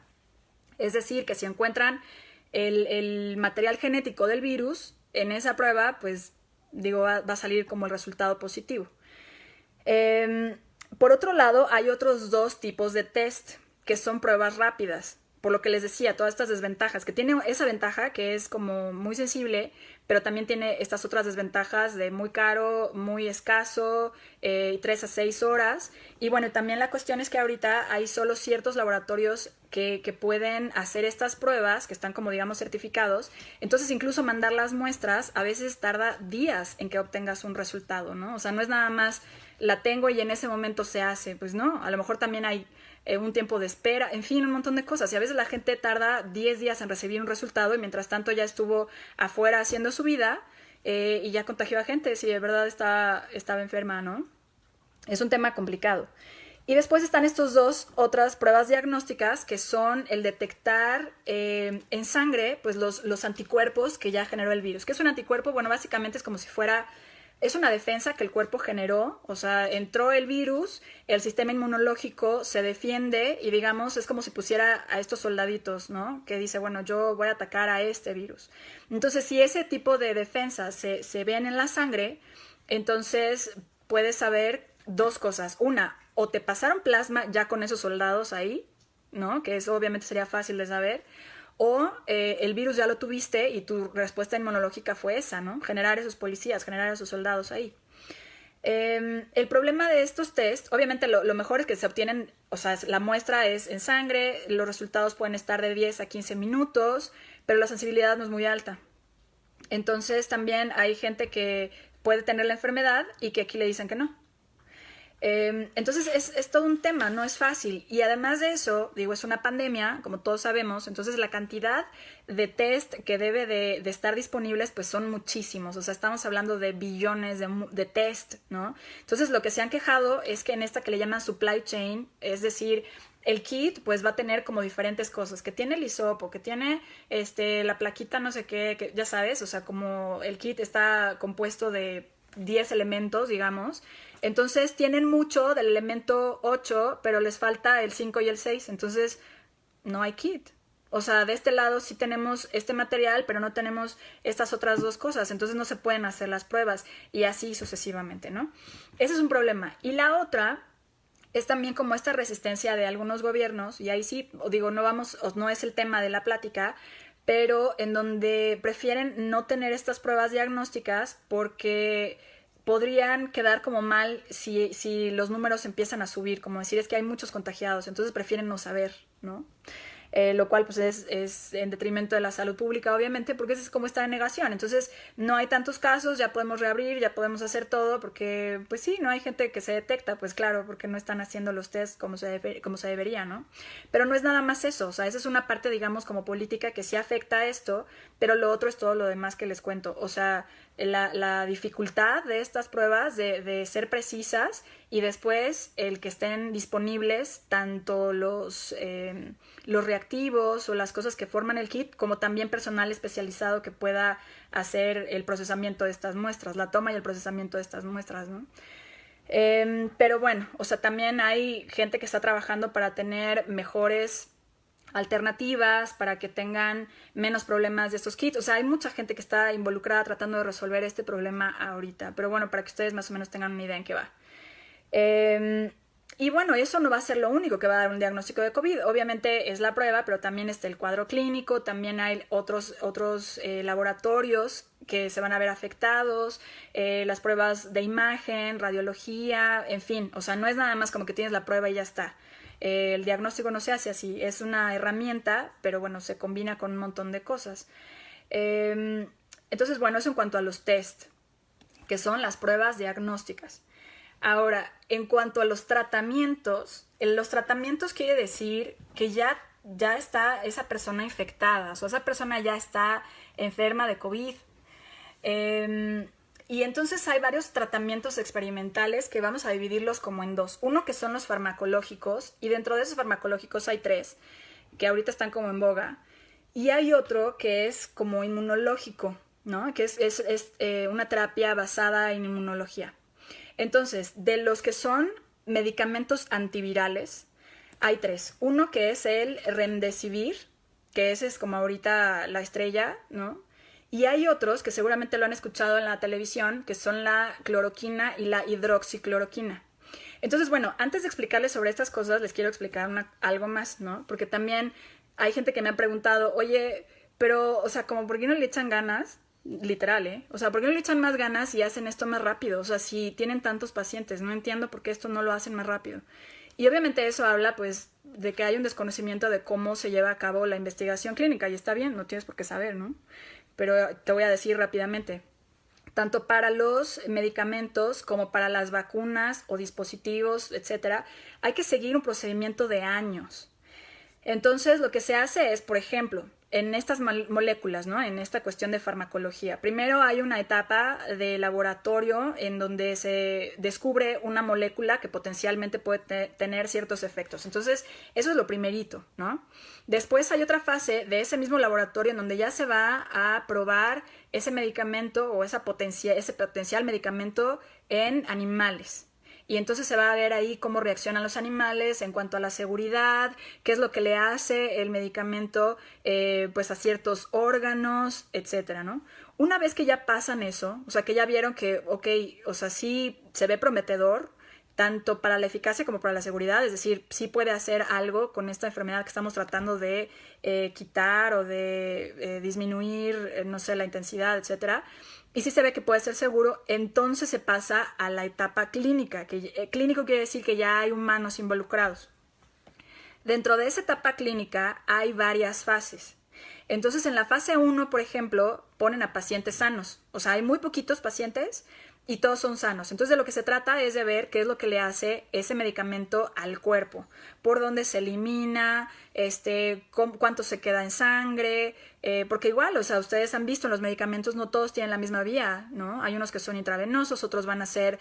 Es decir, que si encuentran el material genético del virus en esa prueba, pues va a salir como el resultado positivo. Por otro lado, hay otros 2 tipos de test que son pruebas rápidas. Por lo que les decía, todas estas desventajas, que tiene esa ventaja que es como muy sensible, pero también tiene estas otras desventajas de muy caro, muy escaso, 3 a 6 horas. Y bueno, también la cuestión es que ahorita hay solo ciertos laboratorios que pueden hacer estas pruebas, que están como digamos certificados. Entonces incluso mandar las muestras a veces tarda días en que obtengas un resultado, ¿no? O sea, no es nada más la tengo y en ese momento se hace, pues no, a lo mejor también hay un tiempo de espera, en fin, un montón de cosas. Y a veces la gente tarda 10 días en recibir un resultado y mientras tanto ya estuvo afuera haciendo su vida y ya contagió a gente si de verdad estaba enferma, ¿no? Es un tema complicado. Y después están estos 2 otras pruebas diagnósticas que son el detectar en sangre pues los anticuerpos que ya generó el virus. ¿Qué es un anticuerpo? Bueno, básicamente es como si fuera... Es una defensa que el cuerpo generó, o sea, entró el virus, el sistema inmunológico se defiende y digamos es como si pusiera a estos soldaditos, ¿no? Que dice, bueno, yo voy a atacar a este virus. Entonces, si ese tipo de defensa se ven en la sangre, entonces puedes saber 2 cosas. Una, o te pasaron plasma ya con esos soldados ahí, ¿no? Que eso obviamente sería fácil de saber. O el virus ya lo tuviste y tu respuesta inmunológica fue esa, ¿no? Generar esos policías, generar esos soldados ahí. El problema de estos test, obviamente lo mejor es que se obtienen, o sea, la muestra es en sangre, los resultados pueden estar de 10 a 15 minutos, pero la sensibilidad no es muy alta. Entonces también hay gente que puede tener la enfermedad y que aquí le dicen que no. Entonces es todo un tema, no es fácil. Y además de eso, digo, es una pandemia, como todos sabemos, entonces la cantidad de test que debe de estar disponibles pues son muchísimos. O sea, estamos hablando de billones de test, ¿no? Entonces lo que se han quejado es que en esta que le llaman supply chain, es decir, el kit pues va a tener como diferentes cosas, que tiene el hisopo, que tiene la plaquita no sé qué, que ya sabes, o sea, como el kit está compuesto de 10 elementos, digamos, entonces tienen mucho del elemento 8, pero les falta el 5 y el 6, entonces no hay kit. O sea, de este lado sí tenemos este material, pero no tenemos estas otras dos cosas, entonces no se pueden hacer las pruebas y así sucesivamente, ¿no? Ese es un problema. Y la otra es también como esta resistencia de algunos gobiernos, y ahí sí, digo, no es el tema de la plática, pero en donde prefieren no tener estas pruebas diagnósticas porque podrían quedar como mal si los números empiezan a subir, como decir, es que hay muchos contagiados, entonces prefieren no saber, ¿no? Lo cual pues es en detrimento de la salud pública, obviamente, porque eso es como estar en negación. Entonces, no hay tantos casos, ya podemos reabrir, ya podemos hacer todo, porque pues sí, no hay gente que se detecta, pues claro, porque no están haciendo los tests como se debería, ¿no? Pero no es nada más eso, o sea, esa es una parte, digamos, como política que sí afecta a esto, pero lo otro es todo lo demás que les cuento. O sea, la dificultad de estas pruebas de ser precisas y después el que estén disponibles tanto los reactivos o las cosas que forman el kit, como también personal especializado que pueda hacer el procesamiento de estas muestras, la toma y el procesamiento de estas muestras, ¿no? Pero bueno, o sea, también hay gente que está trabajando para tener mejores alternativas, para que tengan menos problemas de estos kits. O sea, hay mucha gente que está involucrada tratando de resolver este problema ahorita. Pero bueno, para que ustedes más o menos tengan una idea en qué va. Y bueno, eso no va a ser lo único que va a dar un diagnóstico de COVID. Obviamente es la prueba, pero también está el cuadro clínico, también hay otros laboratorios que se van a ver afectados, las pruebas de imagen, radiología, en fin. O sea, no es nada más como que tienes la prueba y ya está. El diagnóstico no se hace así, es una herramienta, pero bueno, se combina con un montón de cosas. Entonces, bueno, eso en cuanto a los test, que son las pruebas diagnósticas. Ahora, en cuanto a los tratamientos quiere decir que ya está esa persona infectada, o sea, esa persona ya está enferma de COVID. Y entonces hay varios tratamientos experimentales que vamos a dividirlos como en dos. Uno que son los farmacológicos, y dentro de esos farmacológicos hay 3, que ahorita están como en boga. Y hay otro que es como inmunológico, ¿no? Que es una terapia basada en inmunología. Entonces, de los que son medicamentos antivirales, hay 3. Uno que es el Remdesivir, que ese es como ahorita la estrella, ¿no? Y hay otros que seguramente lo han escuchado en la televisión, que son la cloroquina y la hidroxicloroquina. Entonces, bueno, antes de explicarles sobre estas cosas, les quiero explicar algo más, ¿no? Porque también hay gente que me ha preguntado, oye, pero, o sea, como, ¿por qué no le echan ganas? Literal, ¿eh? O sea, ¿por qué no le echan más ganas y hacen esto más rápido? O sea, si tienen tantos pacientes, no entiendo por qué esto no lo hacen más rápido. Y obviamente eso habla, pues, de que hay un desconocimiento de cómo se lleva a cabo la investigación clínica, y está bien, no tienes por qué saber, ¿no? Pero te voy a decir rápidamente, tanto para los medicamentos como para las vacunas o dispositivos, etcétera, hay que seguir un procedimiento de años. Entonces, lo que se hace es, por ejemplo, en estas moléculas, ¿no? En esta cuestión de farmacología. Primero hay una etapa de laboratorio en donde se descubre una molécula que potencialmente puede tener ciertos efectos. Entonces, eso es lo primerito, ¿no? Después hay otra fase de ese mismo laboratorio en donde ya se va a probar ese medicamento o ese potencial medicamento en animales. Y entonces se va a ver ahí cómo reaccionan los animales en cuanto a la seguridad, qué es lo que le hace el medicamento pues a ciertos órganos, etcétera, ¿no? Una vez que ya pasan eso, o sea, que ya vieron que, ok, o sea, sí se ve prometedor, tanto para la eficacia como para la seguridad, es decir, sí puede hacer algo con esta enfermedad que estamos tratando de quitar o de disminuir, no sé, la intensidad, etcétera, y si se ve que puede ser seguro, entonces se pasa a la etapa clínica, que clínico quiere decir que ya hay humanos involucrados. Dentro de esa etapa clínica hay varias fases. Entonces, en la fase 1, por ejemplo, ponen a pacientes sanos. O sea, hay muy poquitos pacientes y todos son sanos. Entonces de lo que se trata es de ver qué es lo que le hace ese medicamento al cuerpo, por dónde se elimina, cuánto se queda en sangre, porque igual, o sea, ustedes han visto en los medicamentos no todos tienen la misma vía, ¿no? Hay unos que son intravenosos, otros van a ser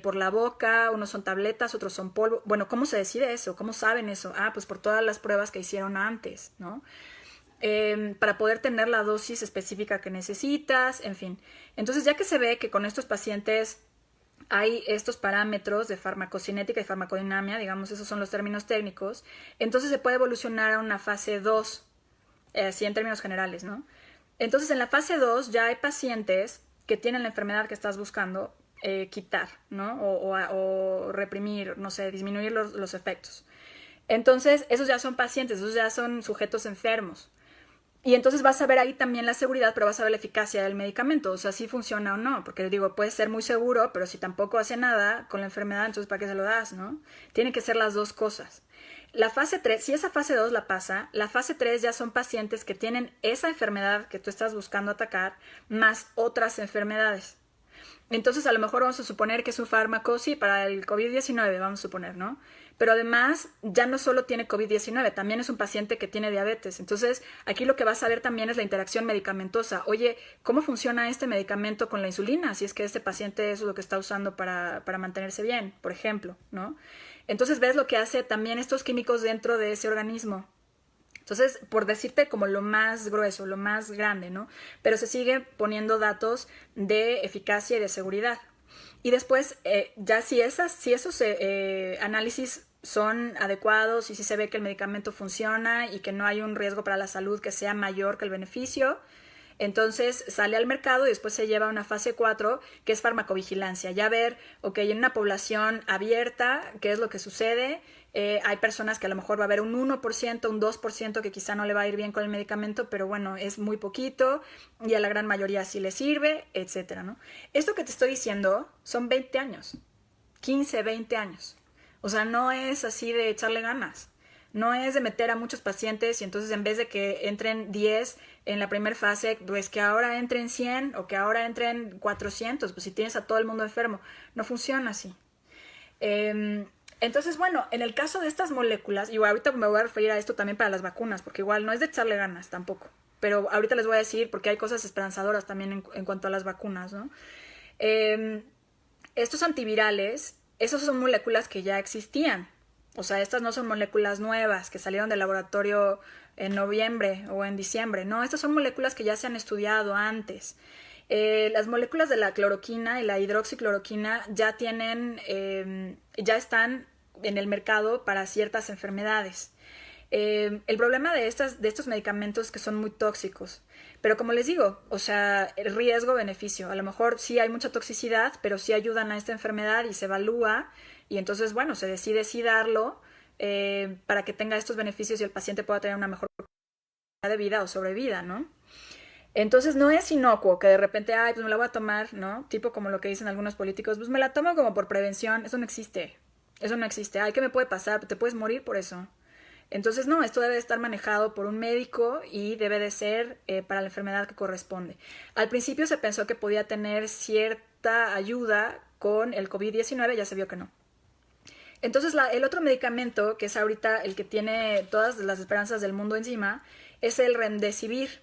por la boca, unos son tabletas, otros son polvo. Bueno, ¿cómo se decide eso? ¿Cómo saben eso? Ah, pues por todas las pruebas que hicieron antes, ¿no? Para poder tener la dosis específica que necesitas, en fin. Entonces, ya que se ve que con estos pacientes hay estos parámetros de farmacocinética y farmacodinamia, digamos, esos son los términos técnicos, entonces se puede evolucionar a una fase 2, así en términos generales, ¿no? Entonces, en la fase 2 ya hay pacientes que tienen la enfermedad que estás buscando quitar, ¿no? O reprimir, no sé, disminuir los efectos. Entonces, esos ya son pacientes, esos ya son sujetos enfermos. Y entonces vas a ver ahí también la seguridad, pero vas a ver la eficacia del medicamento, o sea, si funciona o no, porque digo, puede ser muy seguro, pero si tampoco hace nada con la enfermedad, entonces ¿para qué se lo das, no? Tienen que ser las dos cosas. La fase 3, si esa fase 2 la pasa, la fase 3 ya son pacientes que tienen esa enfermedad que tú estás buscando atacar, más otras enfermedades. Entonces, a lo mejor vamos a suponer que es un fármaco, sí, para el COVID-19, vamos a suponer, ¿no? Pero además, ya no solo tiene COVID-19, también es un paciente que tiene diabetes. Entonces, aquí lo que vas a ver también es la interacción medicamentosa. Oye, ¿cómo funciona este medicamento con la insulina? Si es que este paciente eso es lo que está usando para mantenerse bien, por ejemplo, ¿no? Entonces, ves lo que hace también estos químicos dentro de ese organismo. Entonces, por decirte como lo más grueso, lo más grande, ¿no? Pero se sigue poniendo datos de eficacia y de seguridad. Y después, ya si esos análisis son adecuados y si se ve que el medicamento funciona y que no hay un riesgo para la salud que sea mayor que el beneficio, entonces sale al mercado y después se lleva a una fase 4, que es farmacovigilancia. Ya ver, ok, en una población abierta, ¿qué es lo que sucede? Hay personas que a lo mejor va a haber un 1%, un 2% que quizá no le va a ir bien con el medicamento, pero bueno, es muy poquito y a la gran mayoría sí le sirve, etcétera, ¿no? Esto que te estoy diciendo son 20 años, 15, 20 años. O sea, no es así de echarle ganas. No es de meter a muchos pacientes y entonces en vez de que entren 10 en la primera fase, pues que ahora entren 100 o que ahora entren 400, pues si tienes a todo el mundo enfermo. No funciona así. Entonces, bueno, en el caso de estas moléculas, y ahorita me voy a referir a esto también para las vacunas, porque igual no es de echarle ganas tampoco, pero ahorita les voy a decir porque hay cosas esperanzadoras también en cuanto a las vacunas, ¿no? Estos antivirales, esas son moléculas que ya existían, o sea, estas no son moléculas nuevas que salieron del laboratorio en noviembre o en diciembre, no, estas son moléculas que ya se han estudiado antes. Las moléculas de la cloroquina y la hidroxicloroquina ya ya están en el mercado para ciertas enfermedades. El problema de estos medicamentos es que son muy tóxicos, pero como les digo, o sea, el riesgo-beneficio, a lo mejor sí hay mucha toxicidad, pero sí ayudan a esta enfermedad y se evalúa y entonces, bueno, se decide sí darlo para que tenga estos beneficios y el paciente pueda tener una mejor calidad de vida o sobrevida, ¿no? Entonces no es inocuo que de repente, ay, pues me la voy a tomar, ¿no? Tipo como lo que dicen algunos políticos, pues me la tomo como por prevención. Eso no existe. Eso no existe. Ay, ¿qué me puede pasar? Te puedes morir por eso. Entonces no, esto debe de estar manejado por un médico y debe de ser para la enfermedad que corresponde. Al principio se pensó que podía tener cierta ayuda con el COVID-19, ya se vio que no. Entonces el otro medicamento, que es ahorita el que tiene todas las esperanzas del mundo encima, es el Remdesivir.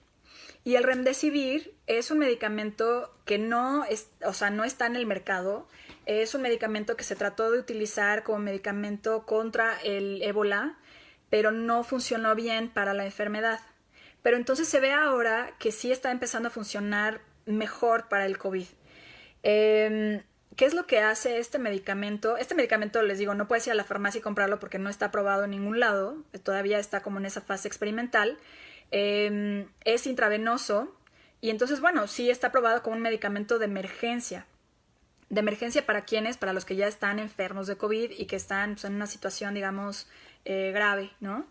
Y el Remdesivir es un medicamento que no está en el mercado. Es un medicamento que se trató de utilizar como medicamento contra el ébola, pero no funcionó bien para la enfermedad. Pero entonces se ve ahora que sí está empezando a funcionar mejor para el COVID. ¿Qué es lo que hace este medicamento? Este medicamento, les digo, no puedes ir a la farmacia y comprarlo porque no está aprobado en ningún lado. Todavía está como en esa fase experimental. Es intravenoso y entonces, bueno, sí está aprobado como un medicamento de emergencia. ¿De emergencia para quiénes? Para los que ya están enfermos de COVID y que están pues, en una situación, digamos, grave, ¿no?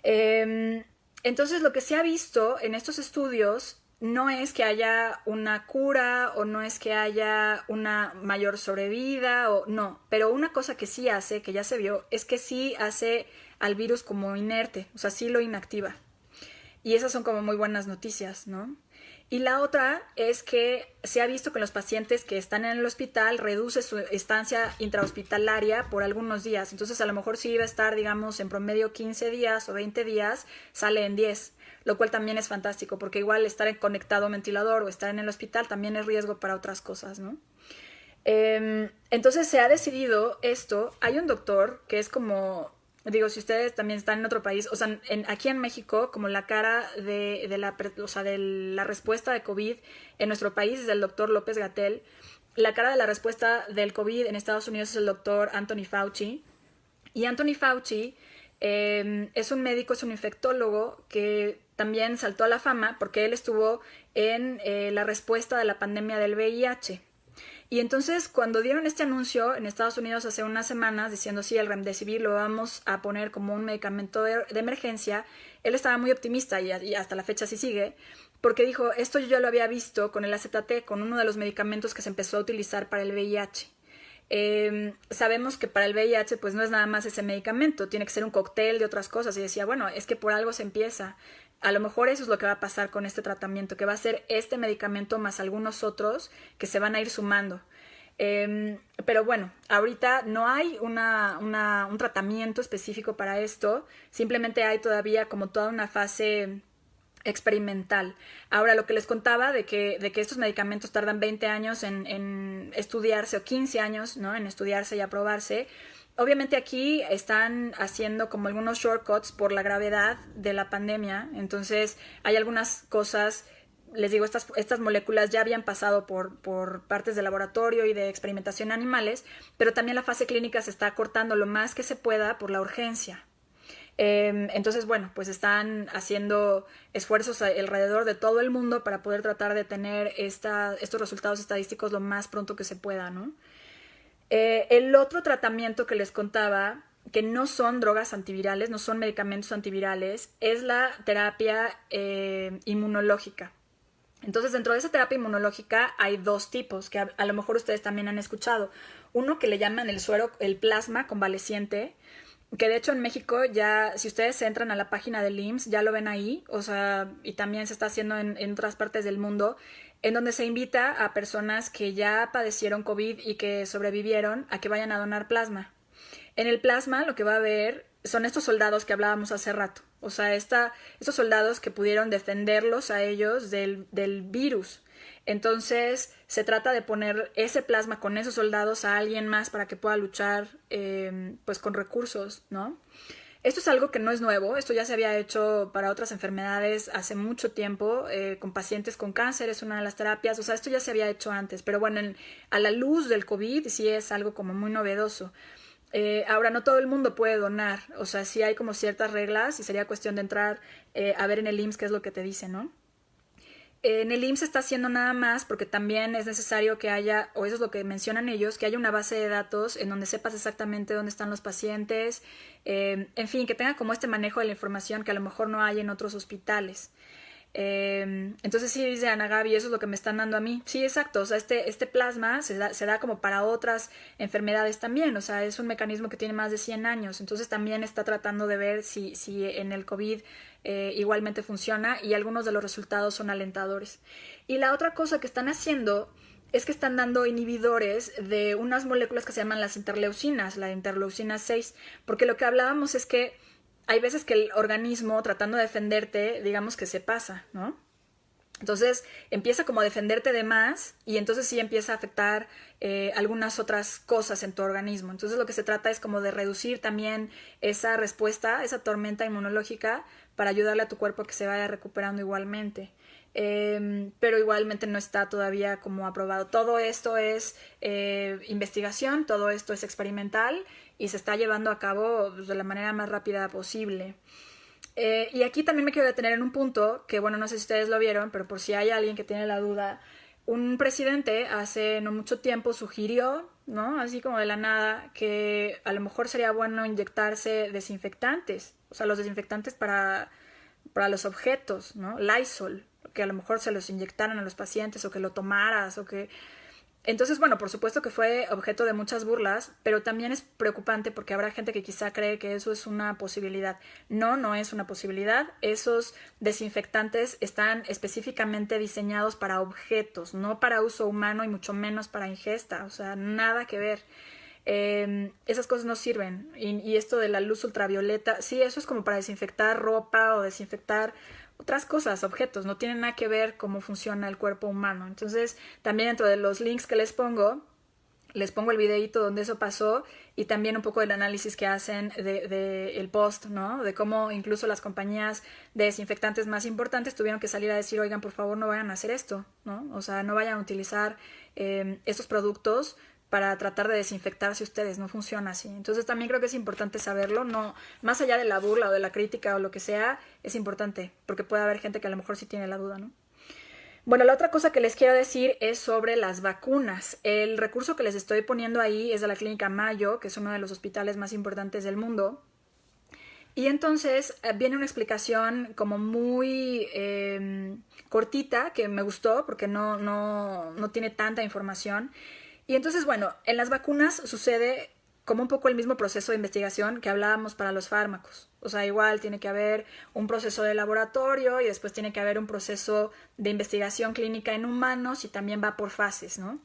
Entonces, lo que se ha visto en estos estudios no es que haya una cura o no es que haya una mayor sobrevida o no, pero una cosa que sí hace, que ya se vio, es que sí hace al virus como inerte, o sea, sí lo inactiva. Y esas son como muy buenas noticias, ¿no? Y la otra es que se ha visto que los pacientes que están en el hospital reduce su estancia intrahospitalaria por algunos días. Entonces, a lo mejor si iba a estar, digamos, en promedio 15 días o 20 días, sale en 10, lo cual también es fantástico, porque igual estar conectado a un ventilador o estar en el hospital también es riesgo para otras cosas, ¿no? Entonces se ha decidido esto. Hay un doctor que es como, digo, si ustedes también están en otro país, o sea, aquí en México, como la cara de la respuesta de COVID en nuestro país es el doctor López-Gatell. La cara de la respuesta del COVID en Estados Unidos es el doctor Anthony Fauci. Y Anthony Fauci es un médico, es un infectólogo que también saltó a la fama porque él estuvo en la respuesta de la pandemia del VIH. Y entonces cuando dieron este anuncio en Estados Unidos hace unas semanas diciendo sí, el Remdesivir lo vamos a poner como un medicamento de emergencia, él estaba muy optimista y hasta la fecha sí sigue, porque dijo, esto yo ya lo había visto con el AZT, con uno de los medicamentos que se empezó a utilizar para el VIH. Sabemos que para el VIH pues no es nada más ese medicamento, tiene que ser un cóctel de otras cosas, y decía, bueno, es que por algo se empieza. A lo mejor eso es lo que va a pasar con este tratamiento, que va a ser este medicamento más algunos otros que se van a ir sumando. Pero bueno, ahorita no hay un tratamiento específico para esto, simplemente hay todavía como toda una fase experimental. Ahora, lo que les contaba de que estos medicamentos tardan 20 años en estudiarse, o 15 años, ¿no?, en estudiarse y aprobarse. Obviamente aquí están haciendo como algunos shortcuts por la gravedad de la pandemia, entonces hay algunas cosas, les digo, estas moléculas ya habían pasado por partes de laboratorio y de experimentación en animales, pero también la fase clínica se está acortando lo más que se pueda por la urgencia. Entonces, bueno, pues están haciendo esfuerzos alrededor de todo el mundo para poder tratar de tener estos resultados estadísticos lo más pronto que se pueda, ¿no? El otro tratamiento que les contaba, que no son drogas antivirales, no son medicamentos antivirales, es la terapia inmunológica. Entonces, dentro de esa terapia inmunológica hay dos tipos que a lo mejor ustedes también han escuchado. Uno que le llaman el plasma convaleciente, que de hecho en México ya, si ustedes entran a la página del IMSS, ya lo ven ahí, o sea, y también se está haciendo en otras partes del mundo, en donde se invita a personas que ya padecieron COVID y que sobrevivieron a que vayan a donar plasma. En el plasma lo que va a haber son estos soldados que hablábamos hace rato, o sea, estos soldados que pudieron defenderlos a ellos del virus. Entonces se trata de poner ese plasma con esos soldados a alguien más para que pueda luchar pues con recursos, ¿no? Esto es algo que no es nuevo, esto ya se había hecho para otras enfermedades hace mucho tiempo, con pacientes con cáncer es una de las terapias, o sea, esto ya se había hecho antes, pero bueno, a la luz del COVID sí es algo como muy novedoso. Ahora, no todo el mundo puede donar, o sea, sí hay como ciertas reglas y sería cuestión de entrar a ver en el IMSS qué es lo que te dice, ¿no? En el IMSS se está haciendo nada más porque también es necesario que haya, o eso es lo que mencionan ellos, que haya una base de datos en donde sepas exactamente dónde están los pacientes, en fin, que tenga como este manejo de la información que a lo mejor no hay en otros hospitales. Entonces sí, dice Ana Gaby, eso es lo que me están dando a mí. Sí, exacto, o sea, este plasma se da como para otras enfermedades también, o sea, es un mecanismo que tiene más de 100 años, entonces también está tratando de ver si en el COVID igualmente funciona, y algunos de los resultados son alentadores. Y la otra cosa que están haciendo es que están dando inhibidores de unas moléculas que se llaman las interleucinas, la interleucina 6, porque lo que hablábamos es que hay veces que el organismo, tratando de defenderte, digamos que se pasa, ¿no? Entonces empieza como a defenderte de más y entonces sí empieza a afectar algunas otras cosas en tu organismo. Entonces lo que se trata es como de reducir también esa respuesta, esa tormenta inmunológica, para ayudarle a tu cuerpo a que se vaya recuperando igualmente. Pero igualmente no está todavía como aprobado. Todo esto es investigación, todo esto es experimental y se está llevando a cabo de la manera más rápida posible. Y aquí también me quiero detener en un punto que, bueno, no sé si ustedes lo vieron, pero por si hay alguien que tiene la duda, un presidente hace no mucho tiempo sugirió, ¿no?, así como de la nada, que a lo mejor sería bueno inyectarse desinfectantes, o sea, los desinfectantes para los objetos, ¿no? Lysol, que a lo mejor se los inyectaran a los pacientes o que lo tomaras o que... Entonces, bueno, por supuesto que fue objeto de muchas burlas, pero también es preocupante porque habrá gente que quizá cree que eso es una posibilidad. No, no es una posibilidad. Esos desinfectantes están específicamente diseñados para objetos, no para uso humano y mucho menos para ingesta. O sea, nada que ver. Esas cosas no sirven. Y esto de la luz ultravioleta, sí, eso es como para desinfectar ropa o desinfectar otras cosas, objetos, no tienen nada que ver cómo funciona el cuerpo humano. Entonces, también dentro de los links que les pongo el videito donde eso pasó y también un poco del análisis que hacen de el post, ¿no? De cómo incluso las compañías de desinfectantes más importantes tuvieron que salir a decir, oigan, por favor, no vayan a hacer esto, ¿no? O sea, no vayan a utilizar estos productos para tratar de desinfectarse ustedes, no funciona así. Entonces también creo que es importante saberlo, no, más allá de la burla o de la crítica o lo que sea, es importante, porque puede haber gente que a lo mejor sí tiene la duda, ¿no? Bueno, la otra cosa que les quiero decir es sobre las vacunas. El recurso que les estoy poniendo ahí es de la Clínica Mayo, que es uno de los hospitales más importantes del mundo. Y entonces viene una explicación como muy cortita, que me gustó, porque no tiene tanta información. Y entonces, bueno, en las vacunas sucede como un poco el mismo proceso de investigación que hablábamos para los fármacos. O sea, igual tiene que haber un proceso de laboratorio y después tiene que haber un proceso de investigación clínica en humanos y también va por fases, ¿no?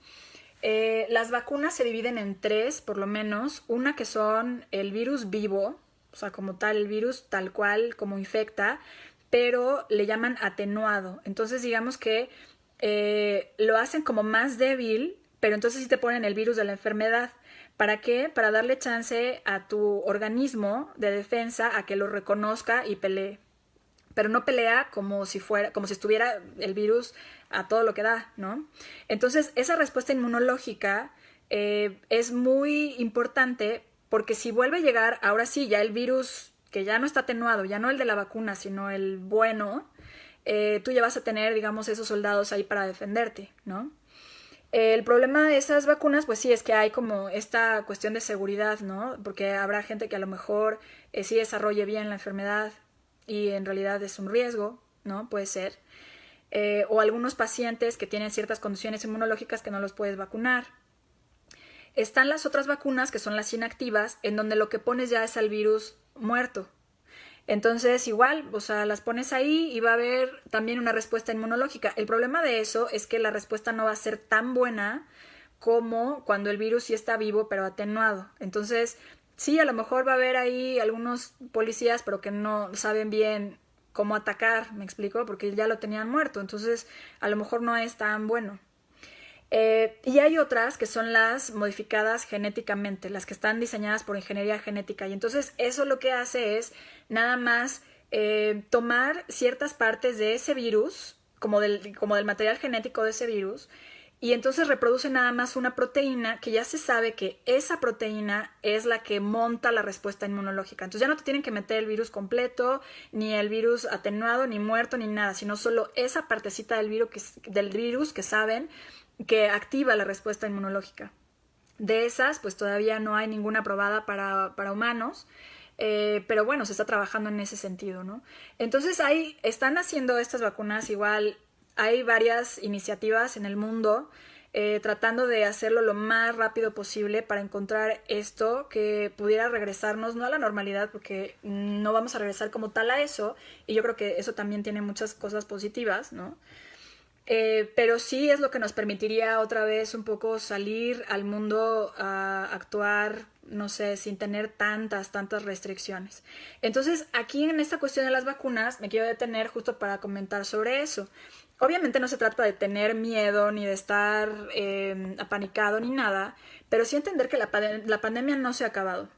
Las vacunas se dividen en tres, por lo menos. Una que son el virus vivo, o sea, como tal, el virus tal cual como infecta, pero le llaman atenuado. Entonces, digamos que lo hacen como más débil, pero entonces sí te ponen el virus de la enfermedad. ¿Para qué? Para darle chance a tu organismo de defensa a que lo reconozca y pelee. Pero no pelea como si estuviera el virus a todo lo que da, ¿no? Entonces, esa respuesta inmunológica es muy importante porque si vuelve a llegar, ahora sí, ya el virus que ya no está atenuado, ya no el de la vacuna, sino el bueno, tú ya vas a tener, digamos, esos soldados ahí para defenderte, ¿no? El problema de esas vacunas, pues sí, es que hay como esta cuestión de seguridad, ¿no? Porque habrá gente que a lo mejor sí desarrolle bien la enfermedad y en realidad es un riesgo, ¿no? Puede ser. O algunos pacientes que tienen ciertas condiciones inmunológicas que no los puedes vacunar. Están las otras vacunas, que son las inactivas, en donde lo que pones ya es al virus muerto. Entonces, igual, o sea, las pones ahí y va a haber también una respuesta inmunológica. El problema de eso es que la respuesta no va a ser tan buena como cuando el virus sí está vivo pero atenuado. Entonces, sí, a lo mejor va a haber ahí algunos policías pero que no saben bien cómo atacar, ¿me explico? Porque ya lo tenían muerto, entonces a lo mejor no es tan bueno. Y hay otras que son las modificadas genéticamente, las que están diseñadas por ingeniería genética. Y entonces eso lo que hace es nada más tomar ciertas partes de ese virus, como del material genético de ese virus, y entonces reproduce nada más una proteína que ya se sabe que esa proteína es la que monta la respuesta inmunológica. Entonces ya no te tienen que meter el virus completo, ni el virus atenuado, ni muerto, ni nada, sino solo esa partecita del virus que saben que activa la respuesta inmunológica. De esas, pues todavía no hay ninguna aprobada para humanos, pero bueno, se está trabajando en ese sentido, ¿no? Entonces están haciendo estas vacunas igual, hay varias iniciativas en el mundo tratando de hacerlo lo más rápido posible para encontrar esto que pudiera regresarnos, no a la normalidad, porque no vamos a regresar como tal a eso, y yo creo que eso también tiene muchas cosas positivas, ¿no? Pero sí es lo que nos permitiría otra vez un poco salir al mundo a actuar, no sé, sin tener tantas restricciones. Entonces, aquí en esta cuestión de las vacunas me quiero detener justo para comentar sobre eso. Obviamente no se trata de tener miedo ni de estar apanicado ni nada, pero sí entender que la pandemia no se ha acabado.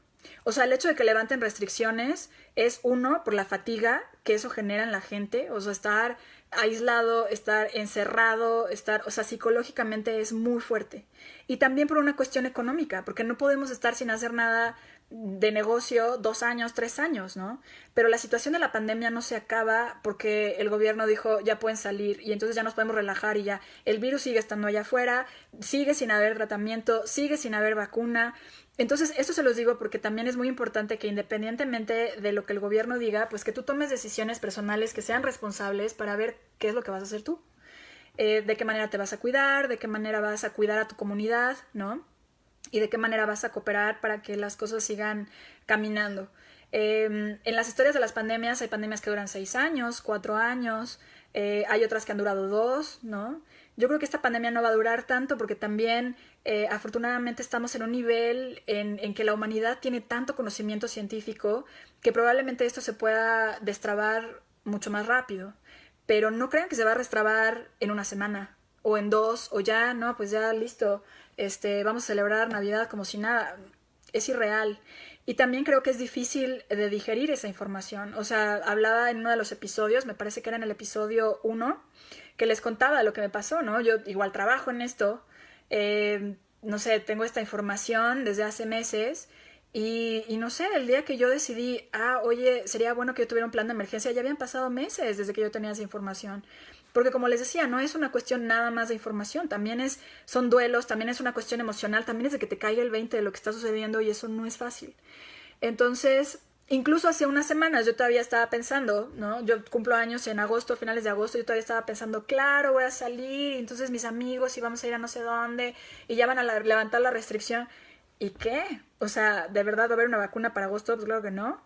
O sea, el hecho de que levanten restricciones es uno, por la fatiga que eso genera en la gente, o sea, estar aislado, estar encerrado, o sea, psicológicamente es muy fuerte. Y también por una cuestión económica, porque no podemos estar sin hacer nada de negocio 2 años, 3 años, ¿no? Pero la situación de la pandemia no se acaba porque el gobierno dijo ya pueden salir y entonces ya nos podemos relajar y ya el virus sigue estando allá afuera, sigue sin haber tratamiento, sigue sin haber vacuna. Entonces, esto se los digo porque también es muy importante que independientemente de lo que el gobierno diga, pues que tú tomes decisiones personales que sean responsables para ver qué es lo que vas a hacer tú. de qué manera te vas a cuidar, de qué manera vas a cuidar a tu comunidad, ¿no? Y de qué manera vas a cooperar para que las cosas sigan caminando. En las historias de las pandemias hay pandemias que duran 6 años, 4 años, hay otras que han durado 2, ¿no? Yo creo que esta pandemia no va a durar tanto porque también afortunadamente estamos en un nivel en que la humanidad tiene tanto conocimiento científico que probablemente esto se pueda destrabar mucho más rápido. Pero no crean que se va a destrabar en una semana o en 2 o ya, no, pues ya listo, vamos a celebrar Navidad como si nada. Es irreal. Y también creo que es difícil de digerir esa información. O sea, hablaba en uno de los episodios, me parece que era en el episodio 1, que les contaba lo que me pasó, ¿no? Yo igual trabajo en esto, no sé, tengo esta información desde hace meses y no sé, el día que yo decidí, oye, sería bueno que yo tuviera un plan de emergencia, ya habían pasado meses desde que yo tenía esa información. Porque como les decía, no es una cuestión nada más de información, también son duelos, también es una cuestión emocional, también es de que te caiga el 20 de lo que está sucediendo y eso no es fácil. Entonces, incluso hace unas semanas yo todavía estaba pensando, ¿no? Yo cumplo años en agosto, finales de agosto, yo todavía estaba pensando, claro, voy a salir, entonces mis amigos y vamos a ir a no sé dónde y ya van a levantar la restricción. ¿Y qué? O sea, ¿de verdad va a haber una vacuna para agosto? Pues claro que no.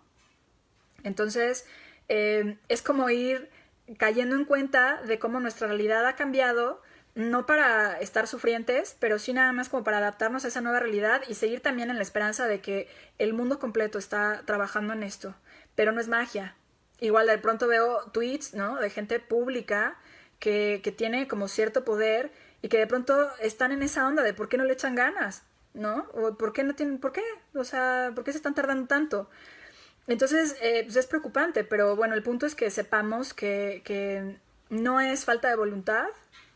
Entonces, es como ir cayendo en cuenta de cómo nuestra realidad ha cambiado, no para estar sufrientes, pero sí nada más como para adaptarnos a esa nueva realidad y seguir también en la esperanza de que el mundo completo está trabajando en esto. Pero no es magia. Igual de pronto veo tweets, ¿no? De gente pública que tiene como cierto poder y que de pronto están en esa onda de por qué no le echan ganas, ¿no? O por qué no tienen, ¿por qué? O sea, ¿por qué se están tardando tanto? Entonces, pues es preocupante, pero bueno, el punto es que sepamos que no es falta de voluntad,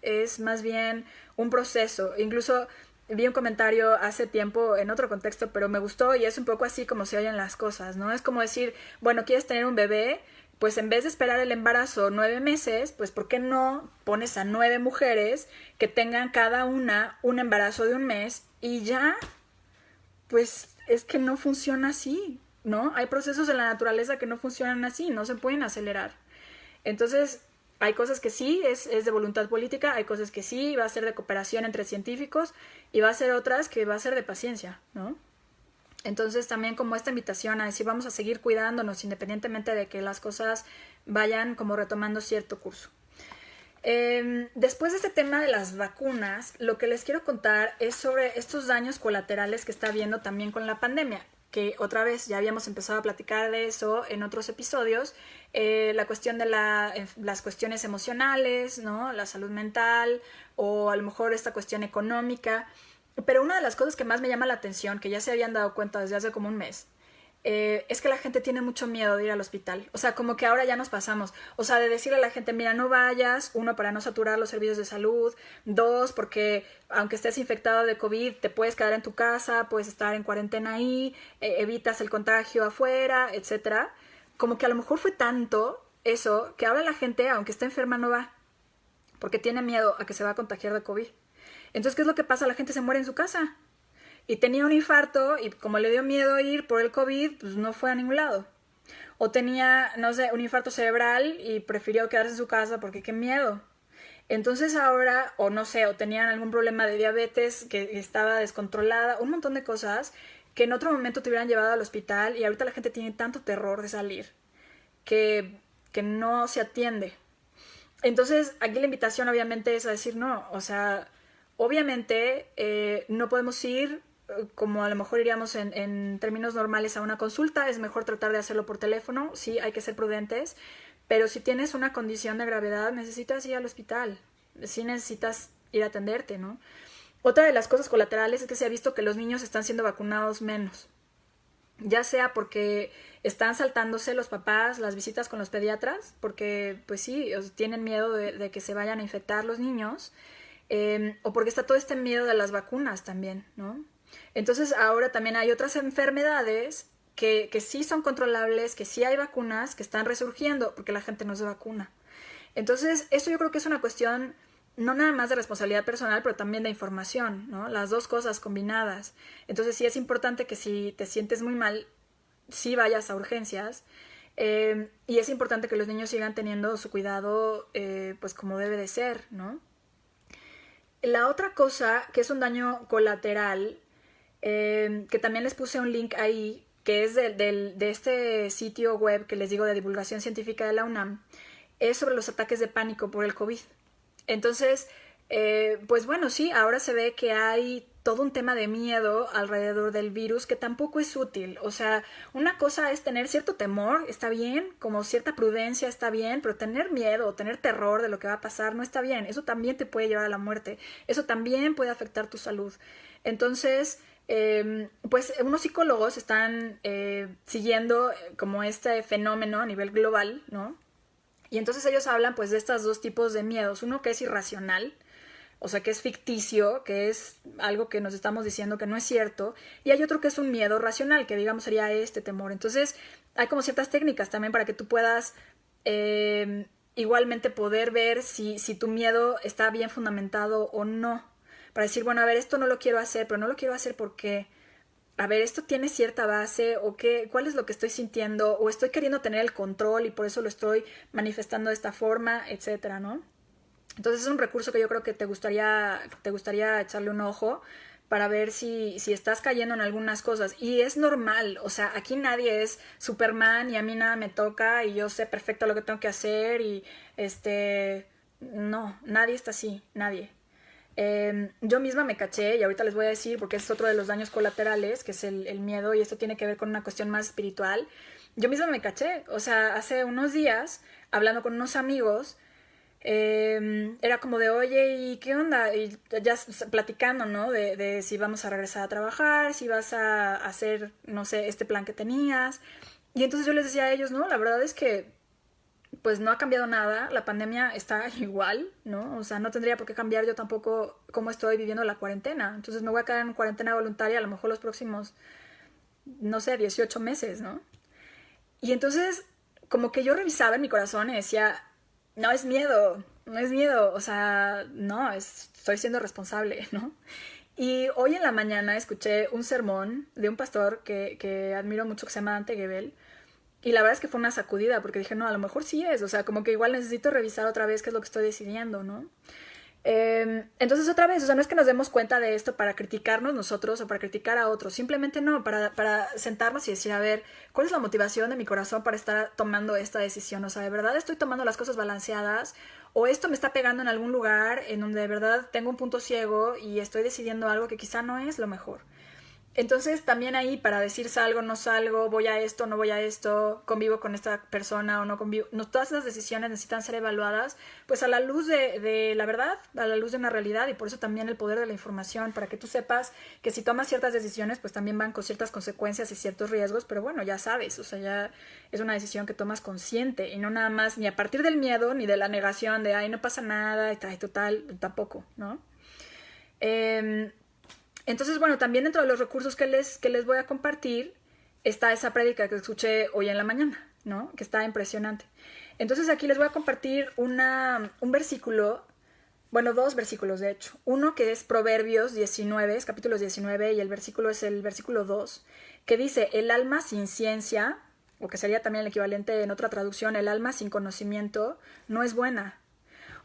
es más bien un proceso. Incluso vi un comentario hace tiempo en otro contexto, pero me gustó y es un poco así como se oyen las cosas, ¿no? Es como decir, bueno, ¿quieres tener un bebé? Pues en vez de esperar el embarazo 9 meses, pues ¿por qué no pones a 9 mujeres que tengan cada una un embarazo de un mes y ya? Pues es que no funciona así, ¿no? Hay procesos en la naturaleza que no funcionan así, no se pueden acelerar. Entonces, hay cosas que sí es de voluntad política, hay cosas que sí va a ser de cooperación entre científicos y va a ser otras que va a ser de paciencia, ¿no? Entonces también como esta invitación a decir vamos a seguir cuidándonos independientemente de que las cosas vayan como retomando cierto curso. Después de este tema de las vacunas, lo que les quiero contar es sobre estos daños colaterales que está habiendo también con la pandemia, que otra vez ya habíamos empezado a platicar de eso en otros episodios, la cuestión de las cuestiones emocionales, ¿no? La salud mental o a lo mejor esta cuestión económica. Pero una de las cosas que más me llama la atención, que ya se habían dado cuenta desde hace como un mes, es que la gente tiene mucho miedo de ir al hospital. O sea, como que ahora ya nos pasamos. O sea, de decirle a la gente, mira, no vayas, 1, para no saturar los servicios de salud, 2, porque aunque estés infectado de COVID, te puedes quedar en tu casa, puedes estar en cuarentena ahí, evitas el contagio afuera, etcétera. Como que a lo mejor fue tanto eso que ahora la gente, aunque esté enferma, no va, porque tiene miedo a que se va a contagiar de COVID. Entonces, ¿qué es lo que pasa? La gente se muere en su casa. Y tenía un infarto y como le dio miedo ir por el COVID, pues no fue a ningún lado. O tenía, no sé, un infarto cerebral y prefirió quedarse en su casa porque qué miedo. Entonces ahora, o no sé, o tenían algún problema de diabetes que estaba descontrolada, un montón de cosas que en otro momento te hubieran llevado al hospital y ahorita la gente tiene tanto terror de salir que no se atiende. Entonces aquí la invitación obviamente es a decir no, o sea, obviamente no podemos ir como a lo mejor iríamos en términos normales a una consulta, es mejor tratar de hacerlo por teléfono, sí, hay que ser prudentes, pero si tienes una condición de gravedad, necesitas ir al hospital, sí necesitas ir a atenderte, ¿no? Otra de las cosas colaterales es que se ha visto que los niños están siendo vacunados menos, ya sea porque están saltándose los papás las visitas con los pediatras, porque pues sí, tienen miedo de que se vayan a infectar los niños, o porque está todo este miedo de las vacunas también, ¿no? Entonces ahora también hay otras enfermedades que sí son controlables, que sí hay vacunas, que están resurgiendo porque la gente no se vacuna. Entonces esto yo creo que es una cuestión no nada más de responsabilidad personal, pero también de información, ¿no? Las dos cosas combinadas. Entonces sí es importante que si te sientes muy mal, sí vayas a urgencias. Y es importante que los niños sigan teniendo su cuidado pues como debe de ser, ¿no? la otra cosa, que es un daño colateral, que también les puse un link ahí, que es de este sitio web que les digo de divulgación científica de la UNAM, es sobre los ataques de pánico por el COVID. Entonces, pues bueno, sí, ahora se ve que hay todo un tema de miedo alrededor del virus que tampoco es útil. O sea, una cosa es tener cierto temor, está bien, como cierta prudencia está bien, pero tener miedo o tener terror de lo que va a pasar no está bien. Eso también te puede llevar a la muerte. Eso también puede afectar tu salud. Entonces, pues unos psicólogos están siguiendo como este fenómeno a nivel global, ¿no? Y entonces ellos hablan pues de estos dos tipos de miedos. Uno que es irracional, o sea, que es ficticio, que es algo que nos estamos diciendo que no es cierto, y hay otro que es un miedo racional, que digamos sería este temor. Entonces, hay como ciertas técnicas también para que tú puedas igualmente poder ver si tu miedo está bien fundamentado o no. Para decir, bueno, a ver, esto no lo quiero hacer, pero no lo quiero hacer porque, a ver, esto tiene cierta base, o qué, cuál es lo que estoy sintiendo, o estoy queriendo tener el control y por eso lo estoy manifestando de esta forma, etcétera, ¿no? Entonces es un recurso que yo creo que te gustaría echarle un ojo para ver si estás cayendo en algunas cosas. Y es normal, o sea, aquí nadie es Superman y a mí nada me toca y yo sé perfecto lo que tengo que hacer y no, nadie está así, nadie. Yo misma me caché, y ahorita les voy a decir, porque es otro de los daños colaterales, que es el miedo, y esto tiene que ver con una cuestión más espiritual. Yo misma me caché, o sea, hace unos días, hablando con unos amigos, era como de, oye, ¿y qué onda? Y ya platicando, ¿no? De si vamos a regresar a trabajar, si vas a hacer, no sé, este plan que tenías. Y entonces yo les decía a ellos, no, la verdad es que pues no ha cambiado nada, la pandemia está igual, ¿no? O sea, no tendría por qué cambiar yo tampoco cómo estoy viviendo la cuarentena. Entonces me voy a quedar en cuarentena voluntaria a lo mejor los próximos, no sé, 18 meses, ¿no? Y entonces como que yo revisaba en mi corazón y decía, no es miedo, no es miedo, o sea, no, estoy siendo responsable, ¿no? Y hoy en la mañana escuché un sermón de un pastor que admiro mucho que se llama Dante Gebel. Y la verdad es que fue una sacudida porque dije, no, a lo mejor sí es, o sea, como que igual necesito revisar otra vez qué es lo que estoy decidiendo, ¿no? Entonces otra vez, o sea, no es que nos demos cuenta de esto para criticarnos nosotros o para criticar a otros, simplemente no, para sentarnos y decir, a ver, ¿cuál es la motivación de mi corazón para estar tomando esta decisión? O sea, ¿de verdad estoy tomando las cosas balanceadas? ¿O esto me está pegando en algún lugar en donde de verdad tengo un punto ciego y estoy decidiendo algo que quizá no es lo mejor? Entonces también ahí para decir salgo, no salgo, voy a esto, no voy a esto, convivo con esta persona o no convivo, no, todas esas decisiones necesitan ser evaluadas pues a la luz de la verdad, a la luz de una realidad, y por eso también el poder de la información, para que tú sepas que si tomas ciertas decisiones pues también van con ciertas consecuencias y ciertos riesgos, pero bueno, ya sabes, o sea, ya es una decisión que tomas consciente y no nada más ni a partir del miedo ni de la negación de ay no pasa nada y total, tampoco, ¿no? Entonces, bueno, también dentro de los recursos que les voy a compartir está esa prédica que escuché hoy en la mañana, ¿no? Que está impresionante. Entonces aquí les voy a compartir un versículo, bueno, dos versículos de hecho. Uno que es Proverbios 19, es capítulo 19, y el versículo es el versículo 2, que dice, el alma sin ciencia, o que sería también el equivalente en otra traducción, el alma sin conocimiento, no es buena.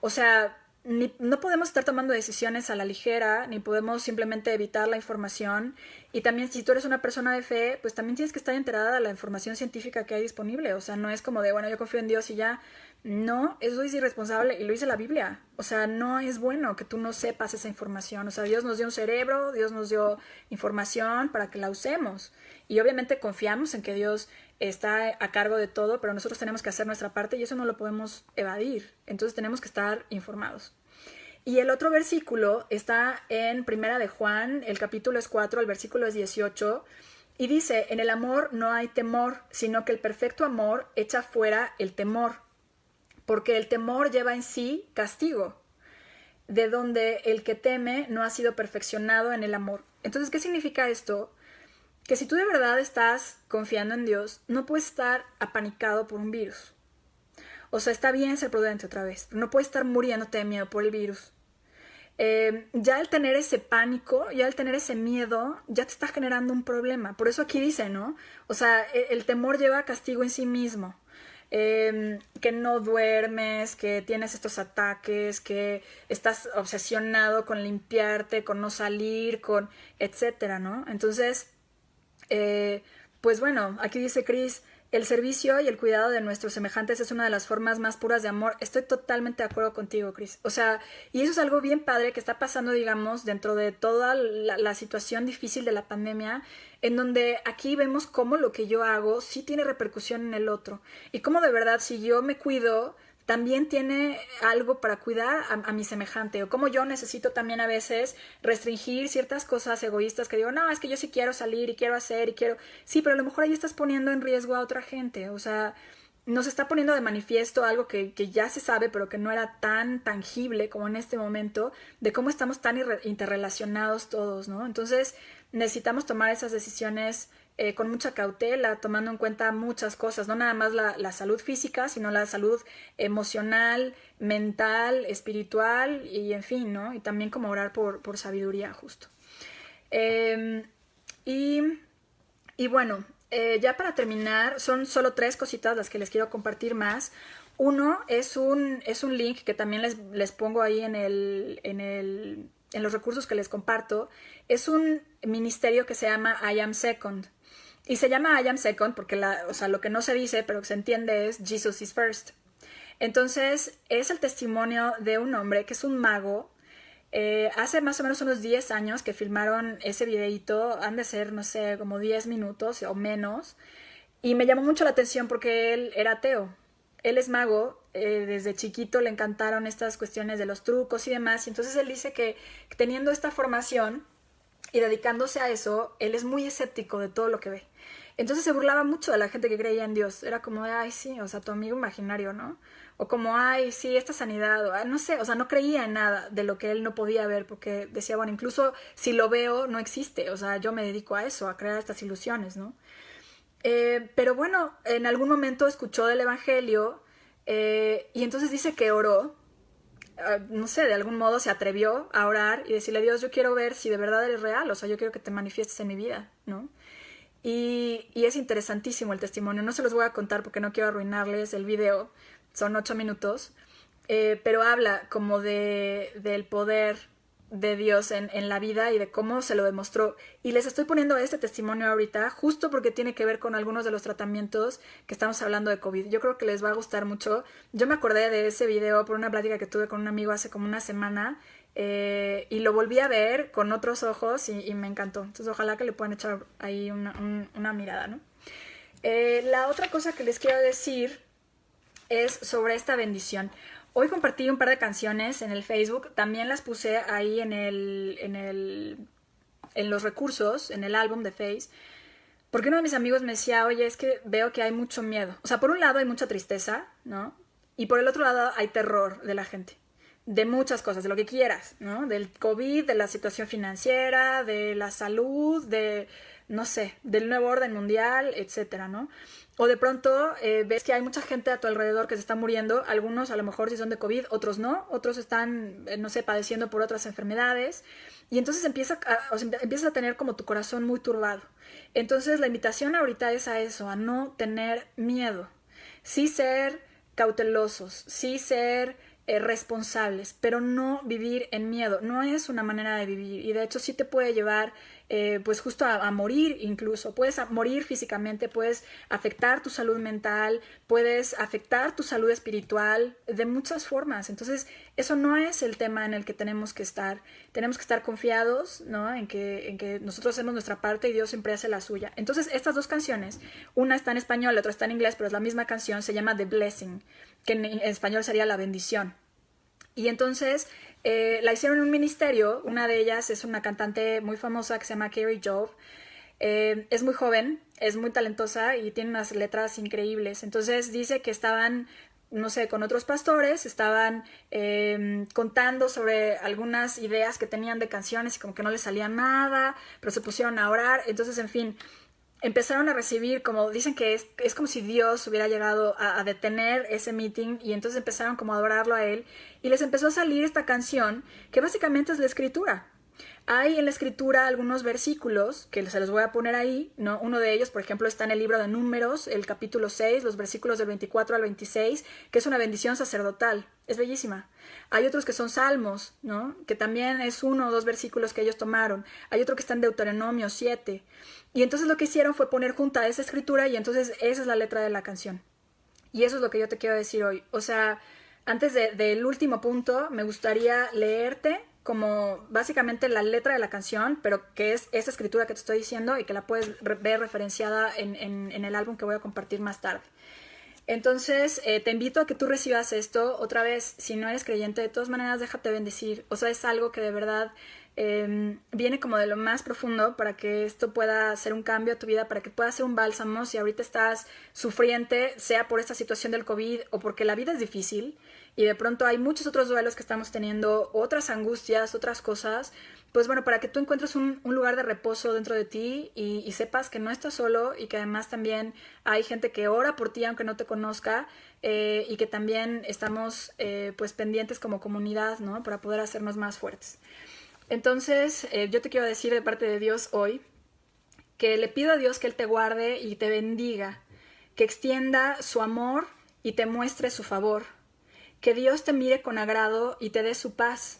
O sea, no podemos estar tomando decisiones a la ligera, ni podemos simplemente evitar la información. Y también si tú eres una persona de fe, pues también tienes que estar enterada de la información científica que hay disponible. O sea, no es como de, bueno, yo confío en Dios y ya. No, eso es irresponsable y lo dice la Biblia. O sea, no es bueno que tú no sepas esa información. O sea, Dios nos dio un cerebro, Dios nos dio información para que la usemos. Y obviamente confiamos en que Dios está a cargo de todo, pero nosotros tenemos que hacer nuestra parte y eso no lo podemos evadir. Entonces tenemos que estar informados. Y el otro versículo está en Primera de Juan, el capítulo es 4, el versículo es 18, y dice, en el amor no hay temor, sino que el perfecto amor echa fuera el temor, porque el temor lleva en sí castigo, de donde el que teme no ha sido perfeccionado en el amor. Entonces, ¿qué significa esto? Que si tú de verdad estás confiando en Dios, no puedes estar apanicado por un virus. O sea, está bien ser prudente otra vez, pero no puedes estar muriéndote de miedo por el virus. Ya al tener ese pánico, ya al tener ese miedo, ya te está generando un problema. Por eso aquí dice, ¿no? O sea, el temor lleva castigo en sí mismo. que no duermes, que tienes estos ataques, que estás obsesionado con limpiarte, con no salir, con etcétera, ¿no? Entonces, pues bueno, aquí dice Chris, el servicio y el cuidado de nuestros semejantes es una de las formas más puras de amor. Estoy totalmente de acuerdo contigo, Chris. O sea, y eso es algo bien padre que está pasando, digamos, dentro de toda la situación difícil de la pandemia, en donde aquí vemos cómo lo que yo hago sí tiene repercusión en el otro. Y cómo de verdad, si yo me cuido, también tiene algo para cuidar a mi semejante, o como yo necesito también a veces restringir ciertas cosas egoístas que digo, no, es que yo sí quiero salir y quiero hacer y quiero, sí, pero a lo mejor ahí estás poniendo en riesgo a otra gente, o sea, nos está poniendo de manifiesto algo que ya se sabe, pero que no era tan tangible como en este momento, de cómo estamos tan interrelacionados todos, ¿no? Entonces necesitamos tomar esas decisiones con mucha cautela, tomando en cuenta muchas cosas, no nada más la salud física, sino la salud emocional, mental, espiritual y en fin, ¿no? Y también como orar por sabiduría, justo. Y bueno, ya para terminar, son solo 3 cositas las que les quiero compartir más. Uno es un link que también les pongo ahí en los recursos que les comparto. Es un ministerio que se llama I Am Second. Y se llama I Am Second porque o sea, lo que no se dice, pero que se entiende es Jesus is First. Entonces, es el testimonio de un hombre que es un mago. Hace más o menos unos 10 años que filmaron ese videíto, han de ser, no sé, como 10 minutos o menos. Y me llamó mucho la atención porque él era ateo. Él es mago, desde chiquito le encantaron estas cuestiones de los trucos y demás. Y entonces él dice que teniendo esta formación y dedicándose a eso, él es muy escéptico de todo lo que ve. Entonces se burlaba mucho de la gente que creía en Dios. Era como de, ay, sí, o sea, tu amigo imaginario, ¿no? O como, ay, sí, esta sanidad, o, no sé, o sea, no creía en nada de lo que él no podía ver, porque decía, bueno, incluso si lo veo, no existe. O sea, yo me dedico a eso, a crear estas ilusiones, ¿no? Pero bueno, en algún momento escuchó del Evangelio y entonces dice que oró. No sé, de algún modo se atrevió a orar y decirle a Dios, yo quiero ver si de verdad eres real, o sea, yo quiero que te manifiestes en mi vida, ¿no? Y es interesantísimo el testimonio. No se los voy a contar porque no quiero arruinarles el video. Son 8 minutos. Pero habla como del poder de Dios en la vida y de cómo se lo demostró. Y les estoy poniendo este testimonio ahorita justo porque tiene que ver con algunos de los tratamientos que estamos hablando de COVID. Yo creo que les va a gustar mucho. Yo me acordé de ese video por una plática que tuve con un amigo hace como una semana. Y lo volví a ver con otros ojos y me encantó. Entonces ojalá que le puedan echar ahí una mirada, ¿no? La otra cosa que les quiero decir es sobre esta bendición. Hoy compartí un par de canciones en el Facebook, también las puse ahí en los recursos, en el álbum de Face, porque uno de mis amigos me decía, oye, es que veo que hay mucho miedo. O sea, por un lado hay mucha tristeza, ¿no? Y por el otro lado hay terror de la gente. De muchas cosas, de lo que quieras, ¿no? Del COVID, de la situación financiera, de la salud, de, no sé, del nuevo orden mundial, etcétera, ¿no? O de pronto ves que hay mucha gente a tu alrededor que se está muriendo, algunos a lo mejor sí son de COVID, otros no, otros están, no sé, padeciendo por otras enfermedades, y entonces empiezas a tener como tu corazón muy turbado. Entonces la invitación ahorita es a eso, a no tener miedo, sí ser cautelosos, sí ser responsables, pero no vivir en miedo. No es una manera de vivir y de hecho sí te puede llevar pues justo a morir incluso. Puedes morir físicamente, puedes afectar tu salud mental, puedes afectar tu salud espiritual de muchas formas. Entonces eso no es el tema en el que tenemos que estar. Tenemos que estar confiados, ¿no? en que nosotros hacemos nuestra parte y Dios siempre hace la suya. Entonces estas dos canciones, una está en español, la otra está en inglés, pero es la misma canción, se llama The Blessing, que en español sería La Bendición. Y entonces la hicieron en un ministerio. Una de ellas es una cantante muy famosa que se llama Carrie Jove. Es muy joven, es muy talentosa y tiene unas letras increíbles. Entonces dice que estaban, no sé, con otros pastores, estaban contando sobre algunas ideas que tenían de canciones y como que no les salía nada, pero se pusieron a orar. Entonces, en fin, empezaron a recibir, como dicen que es como si Dios hubiera llegado a detener ese meeting y entonces empezaron como a adorarlo a él y les empezó a salir esta canción que básicamente es la escritura. Hay en la escritura algunos versículos que se los voy a poner ahí, ¿no? Uno de ellos, por ejemplo, está en el libro de Números, el capítulo 6, los versículos del 24 al 26, que es una bendición sacerdotal. Es bellísima. Hay otros que son salmos, ¿no? Que también es 1 o 2 versículos que ellos tomaron. Hay otro que está en Deuteronomio 7. Y entonces lo que hicieron fue poner junta esa escritura y entonces esa es la letra de la canción. Y eso es lo que yo te quiero decir hoy. O sea, antes del último punto, me gustaría leerte como básicamente la letra de la canción, pero que es esa escritura que te estoy diciendo y que la puedes ver referenciada en el álbum que voy a compartir más tarde. Entonces, te invito a que tú recibas esto. Otra vez, si no eres creyente, de todas maneras, déjate bendecir. O sea, es algo que de verdad viene como de lo más profundo para que esto pueda hacer un cambio a tu vida, para que pueda ser un bálsamo si ahorita estás sufriente, sea por esta situación del COVID o porque la vida es difícil y de pronto hay muchos otros duelos que estamos teniendo, otras angustias, otras cosas. Pues bueno, para que tú encuentres un lugar de reposo dentro de ti y sepas que no estás solo y que además también hay gente que ora por ti aunque no te conozca y que también estamos pues pendientes como comunidad, ¿no? Para poder hacernos más fuertes. Entonces, yo te quiero decir de parte de Dios hoy que le pido a Dios que Él te guarde y te bendiga, que extienda su amor y te muestre su favor, que Dios te mire con agrado y te dé su paz,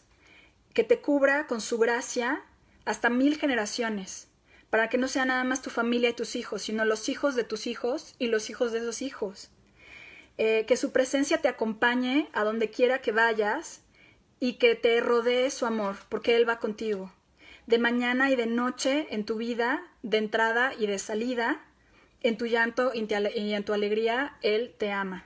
que te cubra con su gracia hasta 1000 generaciones, para que no sea nada más tu familia y tus hijos, sino los hijos de tus hijos y los hijos de esos hijos. Que su presencia te acompañe a donde quiera que vayas y que te rodee su amor, porque Él va contigo. De mañana y de noche en tu vida, de entrada y de salida, en tu llanto y en tu alegría, Él te ama.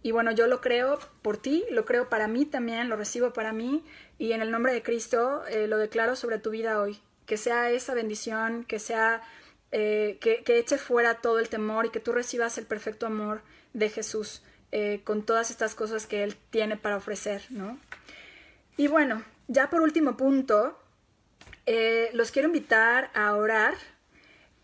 Y bueno, yo lo creo por ti, lo creo para mí también, lo recibo para mí y en el nombre de Cristo lo declaro sobre tu vida hoy. Que sea esa bendición, que sea que eche fuera todo el temor y que tú recibas el perfecto amor de Jesús con todas estas cosas que Él tiene para ofrecer, ¿no? Y bueno, ya por último punto, los quiero invitar a orar.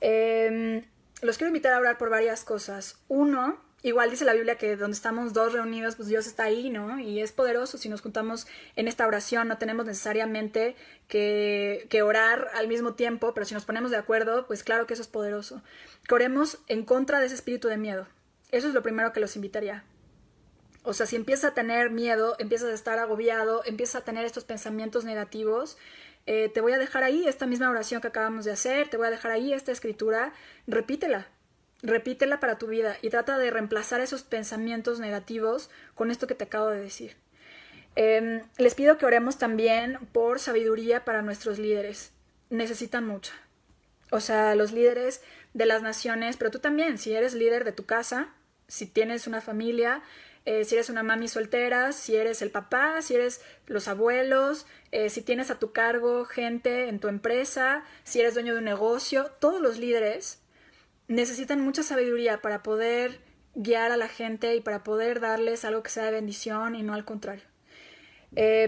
Los quiero invitar a orar por varias cosas. Uno, igual dice la Biblia que donde estamos dos reunidos, pues Dios está ahí, ¿no? Y es poderoso si nos juntamos en esta oración. No tenemos necesariamente que orar al mismo tiempo, pero si nos ponemos de acuerdo, pues claro que eso es poderoso. Que oremos en contra de ese espíritu de miedo. Eso es lo primero que los invitaría. O sea, si empiezas a tener miedo, empiezas a estar agobiado, empiezas a tener estos pensamientos negativos, te voy a dejar ahí esta misma oración que acabamos de hacer, te voy a dejar ahí esta escritura, repítela para tu vida y trata de reemplazar esos pensamientos negativos con esto que te acabo de decir. Les pido que oremos también por sabiduría para nuestros líderes. Necesitan mucha. O sea, los líderes de las naciones, pero tú también, si eres líder de tu casa, si tienes una familia, si eres una mami soltera, si eres el papá, si eres los abuelos, si tienes a tu cargo gente en tu empresa, si eres dueño de un negocio, todos los líderes necesitan mucha sabiduría para poder guiar a la gente y para poder darles algo que sea de bendición y no al contrario.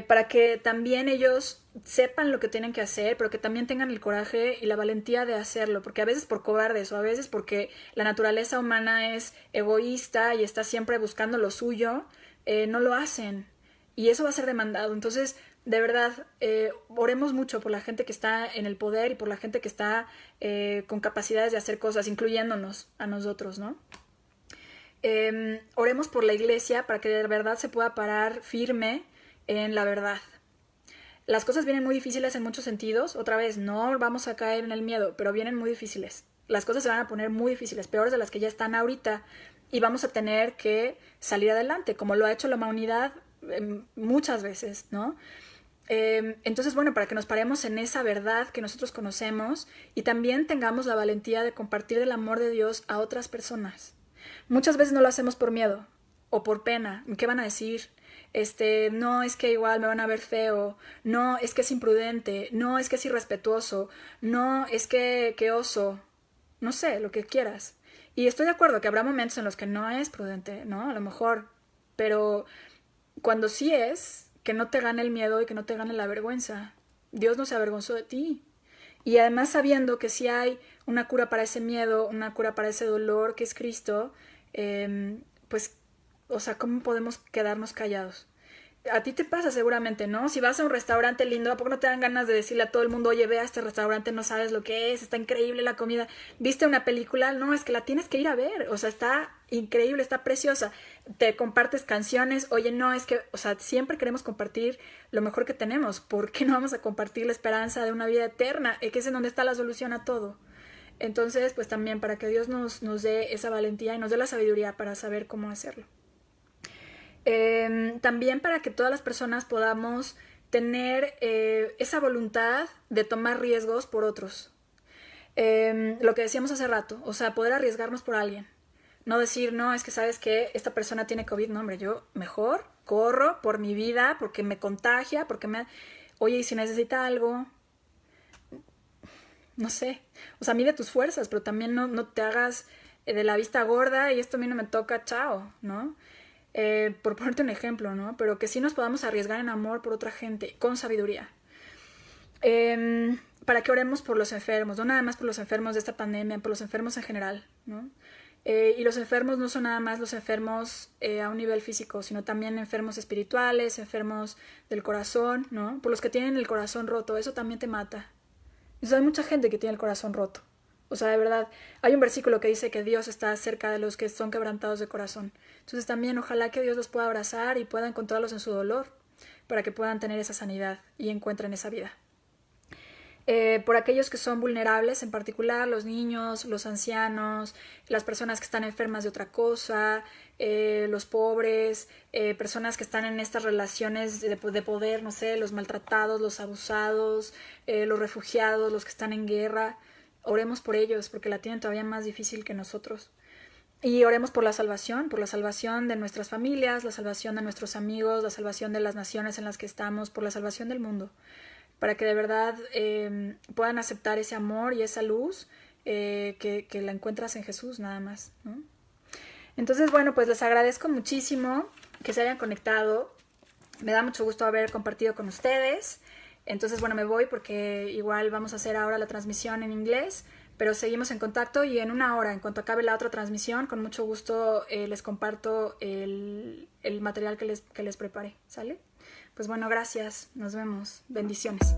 Para que también ellos sepan lo que tienen que hacer, pero que también tengan el coraje y la valentía de hacerlo, porque a veces por cobardes o a veces porque la naturaleza humana es egoísta y está siempre buscando lo suyo, no lo hacen y eso va a ser demandado. Entonces, de verdad, oremos mucho por la gente que está en el poder y por la gente que está con capacidades de hacer cosas, incluyéndonos a nosotros, ¿no? Oremos por la iglesia para que de verdad se pueda parar firme en la verdad. Las cosas vienen muy difíciles en muchos sentidos. Otra vez, no vamos a caer en el miedo, pero vienen muy difíciles. Las cosas se van a poner muy difíciles, peores de las que ya están ahorita, y vamos a tener que salir adelante, como lo ha hecho la humanidad muchas veces, ¿no? Entonces, bueno, para que nos paremos en esa verdad que nosotros conocemos y también tengamos la valentía de compartir el amor de Dios a otras personas. Muchas veces no lo hacemos por miedo o por pena. ¿Qué van a decir? No, es que igual me van a ver feo, no, es que es imprudente, no, es que es irrespetuoso, no, es que oso, no sé, lo que quieras. Y estoy de acuerdo que habrá momentos en los que no es prudente, ¿no? A lo mejor, pero cuando sí es, que no te gane el miedo y que no te gane la vergüenza. Dios no se avergonzó de ti. Y además sabiendo que sí hay una cura para ese miedo, una cura para ese dolor que es Cristo, pues, o sea, ¿cómo podemos quedarnos callados? a ti te pasa seguramente, ¿no? Si vas a un restaurante lindo, ¿a poco no te dan ganas de decirle a todo el mundo, oye, ve a este restaurante, no sabes lo que es, está increíble la comida? ¿Viste una película? No, es que la tienes que ir a ver, o sea, está increíble, está preciosa. Te compartes canciones, oye, no, es que, o sea, siempre queremos compartir lo mejor que tenemos. ¿Por qué no vamos a compartir la esperanza de una vida eterna? Que es en donde está la solución a todo. Entonces, pues también para que Dios nos dé esa valentía y nos dé la sabiduría para saber cómo hacerlo. También para que todas las personas podamos tener esa voluntad de tomar riesgos por otros. Lo que decíamos hace rato, o sea, poder arriesgarnos por alguien. No decir, no, es que sabes que esta persona tiene COVID. No, hombre, yo mejor corro por mi vida, porque me contagia, porque me... Oye, y si necesita algo, no sé. O sea, mide tus fuerzas, pero también no te hagas de la vista gorda y esto a mí no me toca, chao, ¿no? Por ponerte un ejemplo, ¿no? Pero que sí nos podamos arriesgar en amor por otra gente, con sabiduría. Para que oremos por los enfermos, no nada más por los enfermos de esta pandemia, por los enfermos en general, ¿no? Y los enfermos no son nada más los enfermos a un nivel físico, sino también enfermos espirituales, enfermos del corazón, ¿no? Por los que tienen el corazón roto, eso también te mata. Entonces, hay mucha gente que tiene el corazón roto. O sea, de verdad, hay un versículo que dice que Dios está cerca de los que son quebrantados de corazón. Entonces también ojalá que Dios los pueda abrazar y pueda encontrarlos en su dolor para que puedan tener esa sanidad y encuentren esa vida. Por aquellos que son vulnerables, en particular los niños, los ancianos, las personas que están enfermas de otra cosa, los pobres, personas que están en estas relaciones de poder, no sé, los maltratados, los abusados, los refugiados, los que están en guerra. Oremos por ellos porque la tienen todavía más difícil que nosotros. Y oremos por la salvación de nuestras familias, la salvación de nuestros amigos, la salvación de las naciones en las que estamos, por la salvación del mundo, para que de verdad puedan aceptar ese amor y esa luz que la encuentras en Jesús nada más, ¿no? Entonces, bueno, pues les agradezco muchísimo que se hayan conectado. Me da mucho gusto haber compartido con ustedes. Entonces, bueno, me voy porque igual vamos a hacer ahora la transmisión en inglés, pero seguimos en contacto y en una hora, en cuanto acabe la otra transmisión, con mucho gusto les comparto el material que les preparé, ¿sale? Pues bueno, gracias, nos vemos, bendiciones.